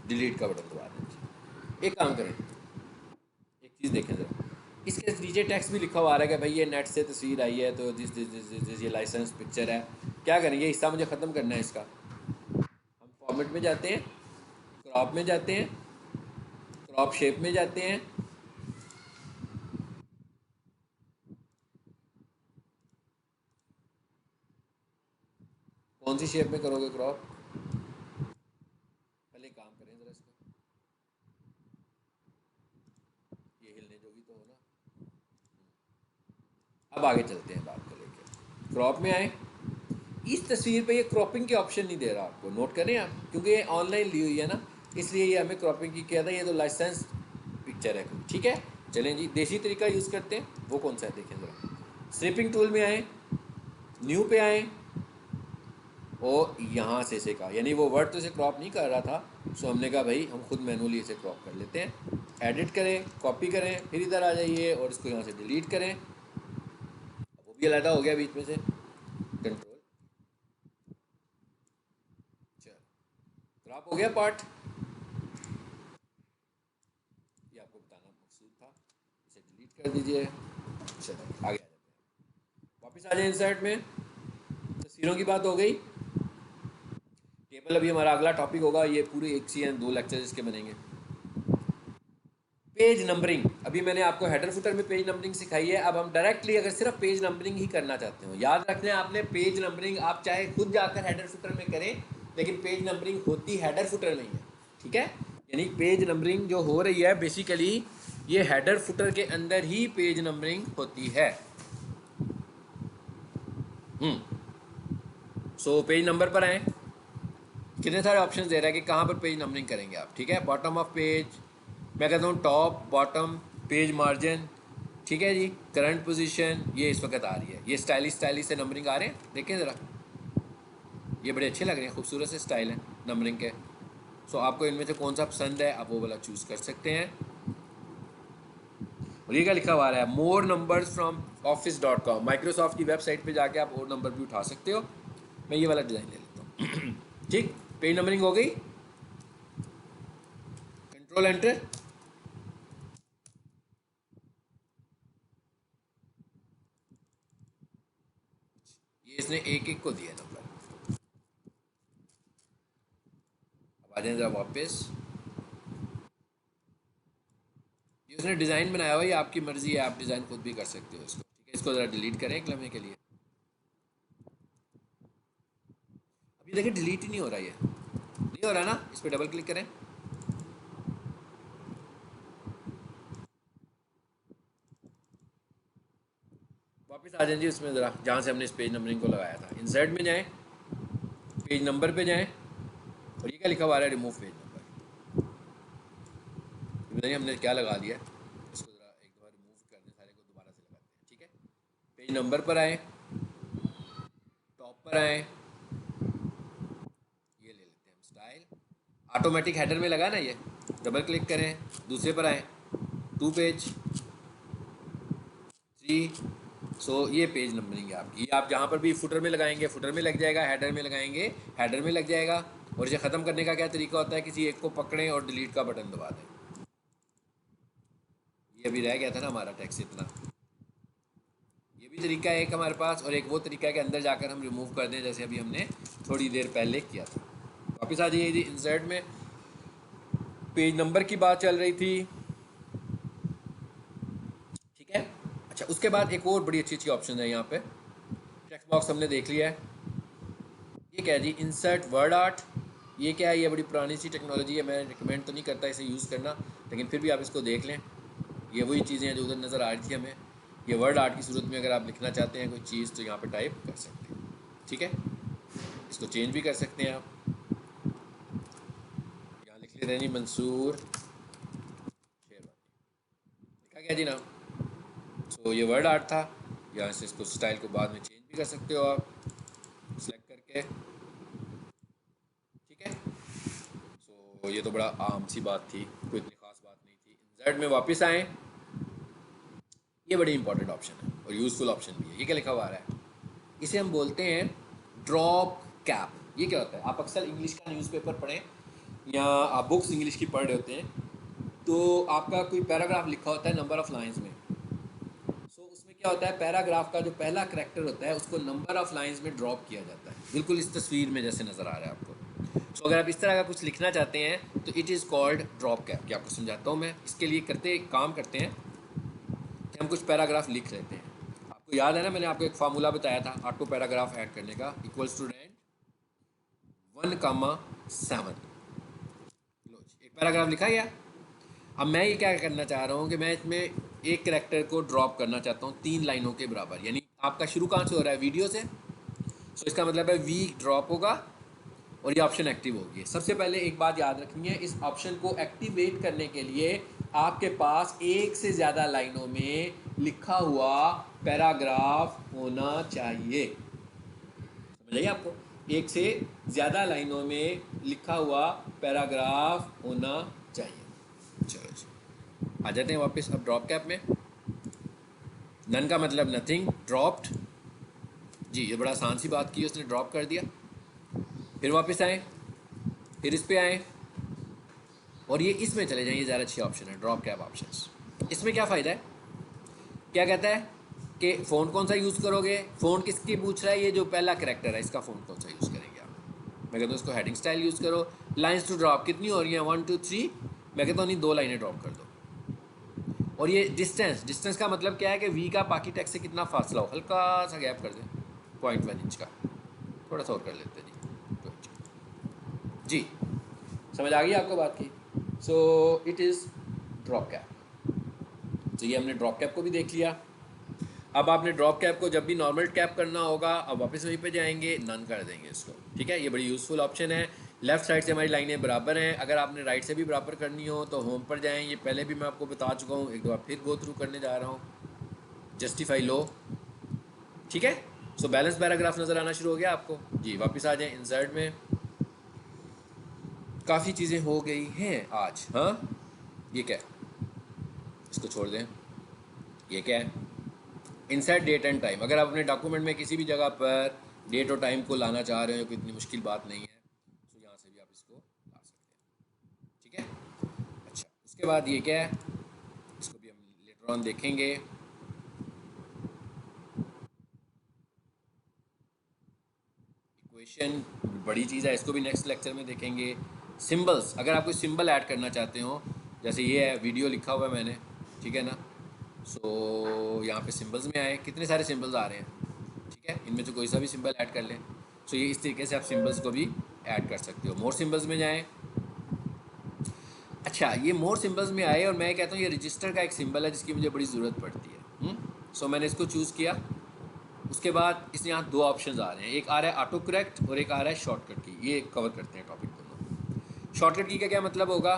डिलीट का बटन दबा दें। एक काम करें, एक चीज़ देखें ज़रा, इसके नीचे टेक्स्ट भी लिखा हुआ आ रहा है कि भाई ये नेट से तस्वीर आई है तो this this this this this ये लाइसेंस पिक्चर है। क्या करें, ये हिस्सा मुझे ख़त्म करना है इसका। हम फॉर्मेट में जाते हैं, क्रॉप में जाते हैं, क्रॉप शेप में जाते हैं। कौन सी शेप में करोगे क्रॉप, पहले एक काम करें ज़रा इसको, ये हिलने जो भी तो हो ना। अब आगे चलते हैं बात को लेकर, क्रॉप में आए। इस तस्वीर पे ये क्रॉपिंग के ऑप्शन नहीं दे रहा आपको, नोट करें आप, क्योंकि ये ऑनलाइन ली हुई है ना, इसलिए ये हमें क्रॉपिंग की किया था। ये तो लाइसेंस पिक्चर है, ठीक है। चलें जी, देसी तरीका यूज़ करते हैं, वो कौन सा है देखें ज़रा। स्निपिंग टूल में आए, न्यू पे आए, और यहाँ से इसे कहा, यानी वो वर्ड तो इसे क्रॉप नहीं कर रहा था, सो हमने कहा भाई हम खुद मैनुअली इसे क्रॉप कर लेते हैं। एडिट करें, कॉपी करें, फिर इधर आ जाइए और इसको यहाँ से डिलीट करें। वो भी अलहदा हो गया बीच में से, कंट्रोल, चलो क्रॉप हो गया पार्ट। ये आपको बताना मकसूद था, इसे डिलीट कर दीजिए। चलो आगे आ जाते हैं, वापस आ जाए इंसर्ट में। तस्वीरों की बात हो गई, टेबल अभी हमारा अगला टॉपिक होगा, ये पूरे एक सी एंड 2 लेक्चर इसके बनेंगे। पेज नंबरिंग, अभी मैंने आपको हेडर फुटर में पेज नंबरिंग सिखाई है। अब हम डायरेक्टली अगर सिर्फ पेज नंबरिंग ही करना चाहते हो, याद रखना है आपने, पेज नंबरिंग आप चाहे खुद जाकर हेडर फुटर में करें, लेकिन पेज नंबरिंग होती हेडर फुटर में ही है, ठीक है। यानी पेज नंबरिंग जो हो रही है बेसिकली ये हेडर फुटर के अंदर ही पेज नंबरिंग होती है। सो पेज नंबर पर आए, कितने सारे ऑप्शन दे रहा है कि कहाँ पर पेज नंबरिंग करेंगे आप, ठीक है। बॉटम ऑफ पेज, मैं कहता हूँ टॉप बॉटम, पेज मार्जिन, ठीक है जी। करंट पोजीशन ये इस वक्त आ रही है, ये स्टाइलिश स्टाइलिश से नंबरिंग आ रहे हैं, देखें ज़रा, ये बड़े अच्छे लग रहे हैं, खूबसूरत से स्टाइल है नंबरिंग के। सो आपको इनमें से कौन सा पसंद है, आप वो वाला चूज़ कर सकते हैं। और ये क्या लिखा हुआ है, मोर नंबर्स फ्रॉम office.com, माइक्रोसॉफ्ट की वेबसाइट पे जाके आप और नंबर भी उठा सकते हो। मैं ये वाला डिज़ाइन ले लेता हूँ। ठीक, पेज नंबरिंग हो गई, कंट्रोल एंटर। ये इसने एक एक को दिया नंबर। अब आ जाए ज़रा वापस, ये उसने डिज़ाइन बनाया हुआ है, ये आपकी मर्ज़ी है, आप डिज़ाइन खुद भी कर सकते हो इसको, ठीक है। इसको ज़रा डिलीट करें एक लम्हे के लिए। अभी देखिए डिलीट ही नहीं हो रहा, ये नहीं हो रहा ना, इस पर डबल क्लिक करें। वापस आ जाए जी उसमें ज़रा, जहाँ से हमने इस पेज नंबरिंग को लगाया था। इंसर्ट में जाएँ, पेज नंबर पे जाएँ, और ये क्या लिखा हुआ है, रिमूव पेज नंबर। बताइए हमने क्या लगा दिया, इसको ज़रा एक दफ़ा रिमूव करने सारे को दोबारा से लगाते हैं, ठीक है। पेज नंबर पर आए, टॉप पर आए, ये ले लेते हैं हम स्टाइल, ऑटोमेटिक हेडर में लगा ना ये, डबल क्लिक करें, दूसरे पर आए, टू पेज, थ्री। सो ये पेज नंबरिंग है आपकी, ये आप जहाँ पर भी फुटर में लगाएंगे फुटर में लग जाएगा, हेडर में लगाएंगे हेडर में लग जाएगा। और इसे ख़त्म करने का क्या तरीका होता है, किसी एक को पकड़ें और डिलीट का बटन दबा दें। ये अभी रह गया था ना हमारा टेक्स्ट इतना, ये भी तरीका है एक हमारे पास, और एक वो तरीका है कि अंदर जाकर हम रिमूव कर दें, जैसे अभी हमने थोड़ी देर पहले किया था। वापस आ जाइए जी इंसर्ट में, पेज नंबर की बात चल रही थी, ठीक है। अच्छा, उसके बाद एक और बड़ी अच्छी अच्छी ऑप्शन है यहाँ पे, टेक्स्ट बॉक्स हमने देख लिया है। ये क्या है जी, इंसर्ट वर्ड आर्ट। ये क्या है, ये बड़ी पुरानी सी टेक्नोलॉजी है, मैं रिकमेंड तो नहीं करता इसे यूज़ करना, लेकिन फिर भी आप इसको देख लें। ये वही चीज़ें हैं जो उधर नज़र आ रही थी हमें। ये वर्ड आर्ट की सूरत में अगर आप लिखना चाहते हैं कोई चीज़ तो यहाँ पे टाइप कर सकते हैं, ठीक है। इसको चेंज भी कर सकते हैं आप, यहाँ लिख लेते हैं जी मंसूर शेरवानी, लिखा गया जी नाम। सो ये वर्ड आर्ट था, यहाँ से इसको स्टाइल को बाद में चेंज भी कर सकते हो आप सेलेक्ट करके, ठीक है। सो ये तो बड़ा आम सी बात थी, कोई इतनी ख़ास बात नहीं थी। इंसर्ट में वापस आएँ, ये बड़ी इंपॉर्टेंट ऑप्शन है और यूज़फुल ऑप्शन भी है। ये क्या लिखा हुआ आ रहा है, इसे हम बोलते हैं ड्रॉप कैप। ये क्या होता है, आप अक्सर इंग्लिश का न्यूज़पेपर पढ़ें या आप बुक्स इंग्लिश की पढ़ रहे होते हैं तो आपका कोई पैराग्राफ लिखा होता है नंबर ऑफ़ लाइंस में। सो उसमें क्या होता है, पैराग्राफ का जो पहला करैक्टर होता है उसको नंबर ऑफ़ लाइंस में ड्रॉप किया जाता है, बिल्कुल इस तस्वीर में जैसे नज़र आ रहा है आपको। सो अगर आप इस तरह का कुछ लिखना चाहते हैं तो it is called drop cap. कि आपको समझाता हूँ मैं, इसके लिए काम करते हैं कि हम कुछ पैराग्राफ लिख लेते हैं। आपको याद है ना, मैंने आपको एक फार्मूला बताया था ऑटो पैराग्राफ ऐड करने का, इक्वल स्टूडेंट 1,7। लो जी, एक पैराग्राफ लिखा गया। अब मैं ये क्या करना चाह रहा हूँ कि मैं इसमें एक करेक्टर को ड्रॉप करना चाहता हूँ 3 लाइनों के बराबर। यानी आपका शुरू कहाँ से हो रहा है, वीडियो से। सो इसका मतलब है वी ड्रॉप होगा और ये ऑप्शन एक्टिव होगी। सबसे पहले एक बात याद रखनी है, इस ऑप्शन को एक्टिवेट करने के लिए आपके पास एक से ज़्यादा लाइनों में लिखा हुआ पैराग्राफ होना चाहिए। समझ आइए आपको, एक से ज़्यादा लाइनों में लिखा हुआ पैराग्राफ होना चाहिए। चलो जी, आ जाते हैं वापस अब ड्रॉप कैप में। नन का मतलब नथिंग, ड्रॉप्ड। जी, ये बड़ा आसान सी बात की, उसने ड्रॉप कर दिया। फिर वापस आए, फिर इस पे आए और ये इसमें चले जाएं। ये ज़्यादा अच्छी ऑप्शन है, ड्रॉप कैप ऑप्शंस। इसमें क्या फ़ायदा है, क्या कहता है कि फ़ोन कौन सा यूज़ करोगे, फ़ोन किसकी पूछ रहा है, ये जो पहला करैक्टर है इसका फ़ोन कौन सा यूज़ करेंगे आप। मैं कहता हूँ इसको हेडिंग स्टाइल यूज़ करो। लाइन्स टू ड्रॉप कितनी हो रही हैं, 1 2 3। मैं कहता हूँ नहीं, 2 लाइनें ड्रॉप कर दो। और ये डिस्टेंस का मतलब क्या है कि वी का बाकी टेक्स्ट से कितना फासला हो, हल्का सा गैप कर दें, 0.1 इंच का, थोड़ा सा और कर लेते हैं जी। समझ आ गई आपको बात की। So it is drop cap. तो ये हमने ड्रॉप कैप को भी देख लिया। अब आपने ड्रॉप कैप को जब भी नॉर्मल कैप करना होगा, अब वापस वहीं पे जाएंगे, नन कर देंगे इसको। ठीक है, ये बड़ी यूज़फुल ऑप्शन है। लेफ़्ट साइड से हमारी लाइनें बराबर हैं। अगर आपने राइट से भी बराबर करनी हो तो होम पर जाएं। ये पहले भी मैं आपको बता चुका हूँ, एक दो बार फिर गो थ्रू करने जा रहा हूँ। जस्टिफाई लो, ठीक है। सो बैलेंस पैराग्राफ नज़र आना शुरू हो गया आपको जी। वापस आ जाएं इंसर्ट में। काफ़ी चीज़ें हो गई हैं आज। हाँ, ये क्या है, इसको छोड़ दें। ये क्या है, इंसर्ट डेट एंड टाइम। अगर आप अपने डॉक्यूमेंट में किसी भी जगह पर डेट और टाइम को लाना चाह रहे हो, कोई इतनी मुश्किल बात नहीं है, तो यहाँ से भी आप इसको ला सकते हैं। ठीक है, अच्छा उसके बाद ये क्या है, इसको भी हम लेटर ऑन देखेंगे। इक्वेशन बड़ी चीज़ है, इसको भी नेक्स्ट लेक्चर में देखेंगे। सिंबल्स, अगर आप कोई सिंबल ऐड करना चाहते हो, जैसे ये है, वीडियो लिखा हुआ है मैंने, ठीक है ना। सो यहाँ पे सिंबल्स में आए, कितने सारे सिंबल्स आ रहे हैं, ठीक है, इनमें से कोई सा भी सिंबल ऐड कर लें। सो ये इस तरीके से आप सिंबल्स को भी ऐड कर सकते हो। मोर सिंबल्स में जाएं। अच्छा, ये मोर सिंबल्स में आए और मैं कहता हूँ ये रजिस्टर का एक सिंबल है जिसकी मुझे बड़ी ज़रूरत पड़ती है। सो मैंने इसको चूज़ किया। उसके बाद इस यहाँ 2 ऑप्शन आ रहे हैं, एक आ रहा है ऑटो करेक्ट और एक आ रहा है शॉर्टकट की। ये कवर करते हैं टॉपिक दोनों। शॉर्टकट की का क्या मतलब होगा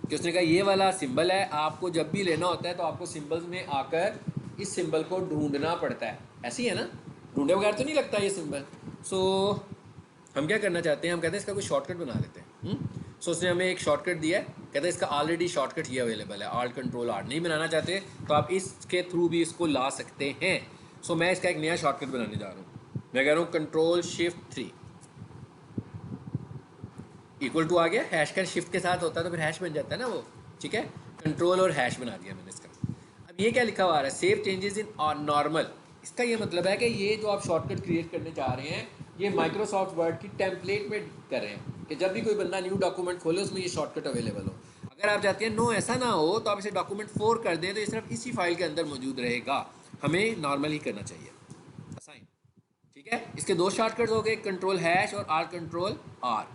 कि उसने कहा ये वाला सिंबल है, आपको जब भी लेना होता है तो आपको सिंबल्स में आकर इस सिंबल को ढूंढना पड़ता है। ऐसे ही है ना, ढूंढे बगैर तो नहीं लगता ये सिंबल। सो हम क्या करना चाहते हैं, हम कहते हैं इसका कोई शॉर्टकट बना लेते हैं। सो उसने हमें एक शॉर्टकट दिया है, कहते हैं इसका ऑलरेडी शॉर्टकट ये अवेलेबल है, ऑल्ट कंट्रोल आर। नहीं बनाना चाहते तो आप इसके थ्रू भी इसको ला सकते हैं। सो मैं इसका एक नया शॉर्टकट बनाने जा रहा हूँ। मैं कह रहा हूँ Ctrl+Shift+3 इक्वल टू आ गया, हैश का शिफ्ट के साथ होता है तो फिर हैश बन जाता है ना वो। ठीक है, कंट्रोल और हैश बना दिया मैंने इसका। अब ये क्या लिखा हुआ आ रहा है, सेव चेंजेस इन नॉर्मल। इसका ये मतलब है कि ये जो आप शॉर्टकट क्रिएट करने जा रहे हैं, ये माइक्रोसॉफ्ट वर्ड की टेम्पलेट में कर रहे हैं कि जब भी कोई बंदा न्यू डॉक्यूमेंट खोले उसमें ये शॉर्टकट अवेलेबल हो। अगर आप चाहते हैं नो ऐसा ना हो तो आप इसे डॉक्यूमेंट 4 कर दें तो ये सिर्फ इसी फाइल के अंदर मौजूद रहेगा। हमें नॉर्मल ही करना चाहिए, असाइन। ठीक है, इसके 2 शॉर्टकट्स हो गए, कंट्रोल हैश और आर कंट्रोल आर।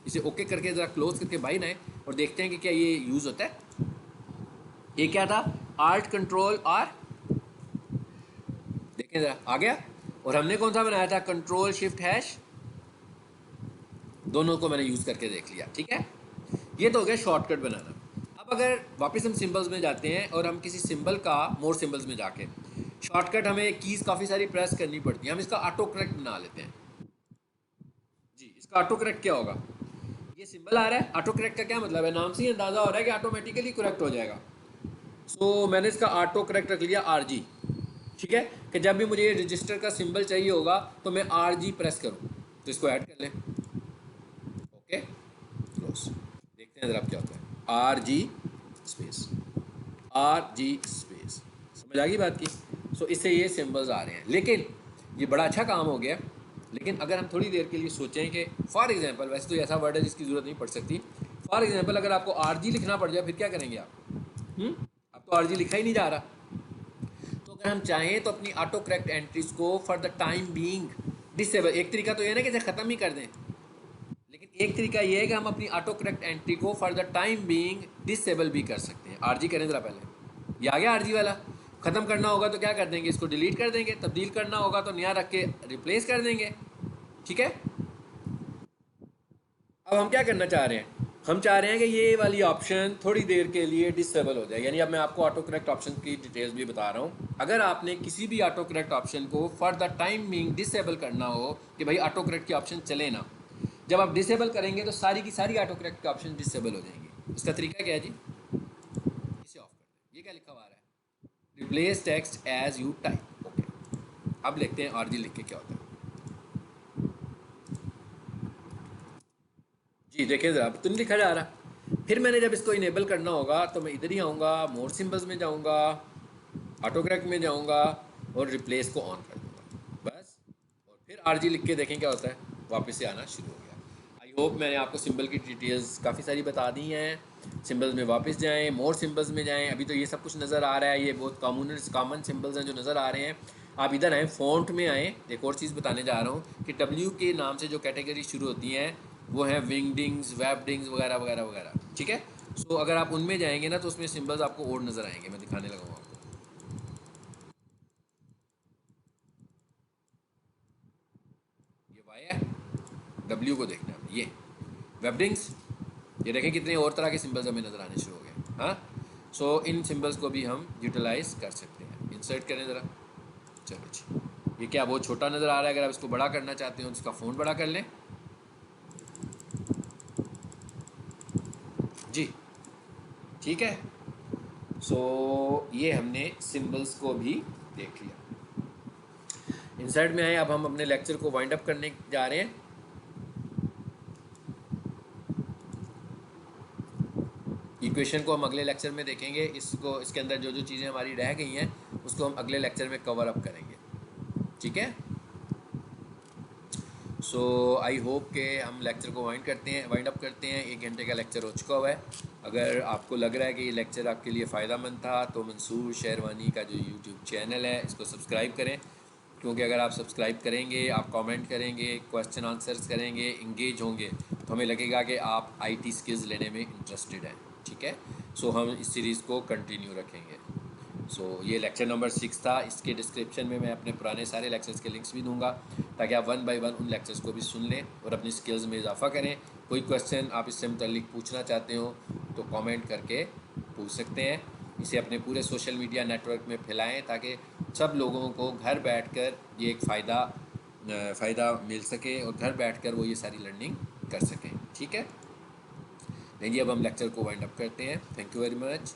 इसे ओके करके ज़रा क्लोज करके बाहर आए और देखते हैं कि क्या ये यूज़ होता है। ये क्या था, आल्ट कंट्रोल आर, देखें ज़रा आ गया। और हमने कौन सा बनाया था, Ctrl+Shift#। दोनों को मैंने यूज़ करके देख लिया। ठीक है, ये तो हो गया शॉर्टकट बनाना। अब अगर वापस हम सिंबल्स में जाते हैं और हम किसी सिंबल का मोर सिंबल्स में जाके शॉर्टकट, हमें कीज़ काफ़ी सारी प्रेस करनी पड़ती है। हम इसका ऑटो करेक्ट बना लेते हैं जी। इसका ऑटो करेक्ट क्या होगा, ये सिंबल आ रहा है, ऑटो करेक्ट का क्या मतलब है, नाम से ही अंदाज़ा हो रहा है कि ऑटोमेटिकली करेक्ट हो जाएगा। सो मैंने इसका ऑटो करेक्ट रख लिया RG, ठीक है, कि जब भी मुझे ये रजिस्टर का सिंबल चाहिए होगा तो मैं RG प्रेस करूँ, तो इसको ऐड कर लें। Okay, close. देखते हैं ज़रा क्या होता है। RG स्पेस, RG स्पेस, समझ आ गई बात की। सो इससे ये सिंबल्स आ रहे हैं, लेकिन ये बड़ा अच्छा काम हो गया। लेकिन अगर हम थोड़ी देर के लिए सोचें कि फॉर एग्जांपल, वैसे तो ऐसा वर्ड है जिसकी ज़रूरत नहीं पड़ सकती, फॉर एग्जांपल अगर आपको RG लिखना पड़ जाए फिर क्या करेंगे आप? अब तो RG लिखा ही नहीं जा रहा। तो अगर हम चाहें तो अपनी ऑटो करेक्ट एंट्रीज को for the time being disable, एक तरीका तो ये ना कि इसे ख़त्म ही कर दें, लेकिन एक तरीका ये है कि हम अपनी ऑटो करेक्ट एंट्री को for the time being disable भी कर सकते हैं। RG करें ज़रा पहले, ये आ गया RG वाला। ख़त्म करना होगा तो क्या कर देंगे, इसको डिलीट कर देंगे, तब्दील करना होगा तो नया रख के रिप्लेस कर देंगे, ठीक है। अब हम क्या करना चाह रहे हैं, हम चाह रहे हैं कि ये वाली ऑप्शन थोड़ी देर के लिए डिसेबल हो जाए। यानी अब मैं आपको ऑटो करेक्ट ऑप्शन की डिटेल्स भी बता रहा हूँ। अगर आपने किसी भी ऑटो करेक्ट ऑप्शन को for the time being disable करना हो कि भाई ऑटो करेक्ट की ऑप्शन चले ना, जब आप डिसेबल करेंगे तो सारी की सारी ऑटो करेक्ट के ऑप्शन डिसेबल हो जाएंगी। इसका तरीका क्या है जी, इसे ऑफ कर दें। ये क्या लिखा हुआ आ रहा है, replace text as you type. Okay, अब लिखते हैं RG लिख के क्या होता है जी। देखें ज़रा, अब तो नहीं लिखा जा रहा। फिर मैंने जब इसको इनेबल करना होगा तो मैं इधर ही आऊँगा, मोर सिंबल्स में जाऊँगा, ऑटो करेक्ट में जाऊँगा और रिप्लेस को ऑन कर दूँगा बस। और फिर RG लिख के देखें क्या होता है, वापस से आना शुरू हो गया। आई होप मैंने आपको सिंबल की डिटेल्स काफ़ी सारी बता दी हैं। सिंबल्स में वापस जाएं, मोर सिंबल्स में जाएं। अभी तो ये सब कुछ नज़र आ रहा है, ये बहुत कॉमन सिंबल्स हैं जो नज़र आ रहे हैं। आप इधर आएँ, फ़ॉन्ट में आएँ। एक और चीज़ बताने जा रहा हूँ कि W के नाम से जो कैटेगरी शुरू होती हैं वो हैं विंगडिंग्स, वेबडिंग्स वगैरह वगैरह वगैरह, ठीक है। सो अगर आप उनमें जाएंगे ना तो उसमें सिंबल्स आपको और नज़र आएंगे। मैं दिखाने लगा हूँ आपको, ये वाई है, W को देखना है, ये वेबडिंग्स, ये देखें कितने और तरह के सिंबल्स हमें नज़र आने शुरू हो गए। हाँ, सो इन सिंबल्स को भी हम यूटिलाइज कर सकते हैं। इंसर्ट करें ज़रा, चलो जी। ये क्या बहुत छोटा नज़र आ रहा है, अगर आप इसको बड़ा करना चाहते हो तो इसका फ़ॉन्ट बड़ा कर लें जी, ठीक है। सो ये हमने सिंबल्स को भी देख लिया। इंसर्ट में आए, अब हम अपने लेक्चर को वाइंड अप करने जा रहे हैं। इक्वेशन को हम अगले लेक्चर में देखेंगे। इसको, इसके अंदर जो जो चीज़ें हमारी रह गई हैं उसको हम अगले लेक्चर में कवर अप करेंगे, ठीक है। सो आई होप के हम लेक्चर को वाइंड अप करते हैं। 1 घंटे का लेक्चर हो चुका हुआ है। अगर आपको लग रहा है कि ये लेक्चर आपके लिए फ़ायदेमंद था तो मंसूर शेरवानी का जो यूट्यूब चैनल है इसको सब्सक्राइब करें, क्योंकि अगर आप सब्सक्राइब करेंगे, आप कमेंट करेंगे, क्वेश्चन आंसर्स करेंगे, इंगेज होंगे, तो हमें लगेगा कि आप IT स्किल्स लेने में इंटरेस्टेड हैं, ठीक है। सो हम इस सीरीज़ को कंटिन्यू रखेंगे। सो ये लेक्चर नंबर 6 था। इसके डिस्क्रिप्शन में मैं अपने पुराने सारे लेक्चर्स के लिंक्स भी दूंगा ताकि आप 1 बाय 1 उन लेक्चर्स को भी सुन लें और अपनी स्किल्स में इजाफा करें। कोई क्वेश्चन आप इससे मुतल्लिक पूछना चाहते हो तो कमेंट करके पूछ सकते हैं। इसे अपने पूरे सोशल मीडिया नेटवर्क में फैलाएं ताकि सब लोगों को घर बैठकर ये एक फ़ायदा मिल सके और घर बैठकर वो ये सारी लर्निंग कर सकें, ठीक है। नहीं जी, अब हम लेक्चर को वाइंड अप करते हैं। Thank you very much.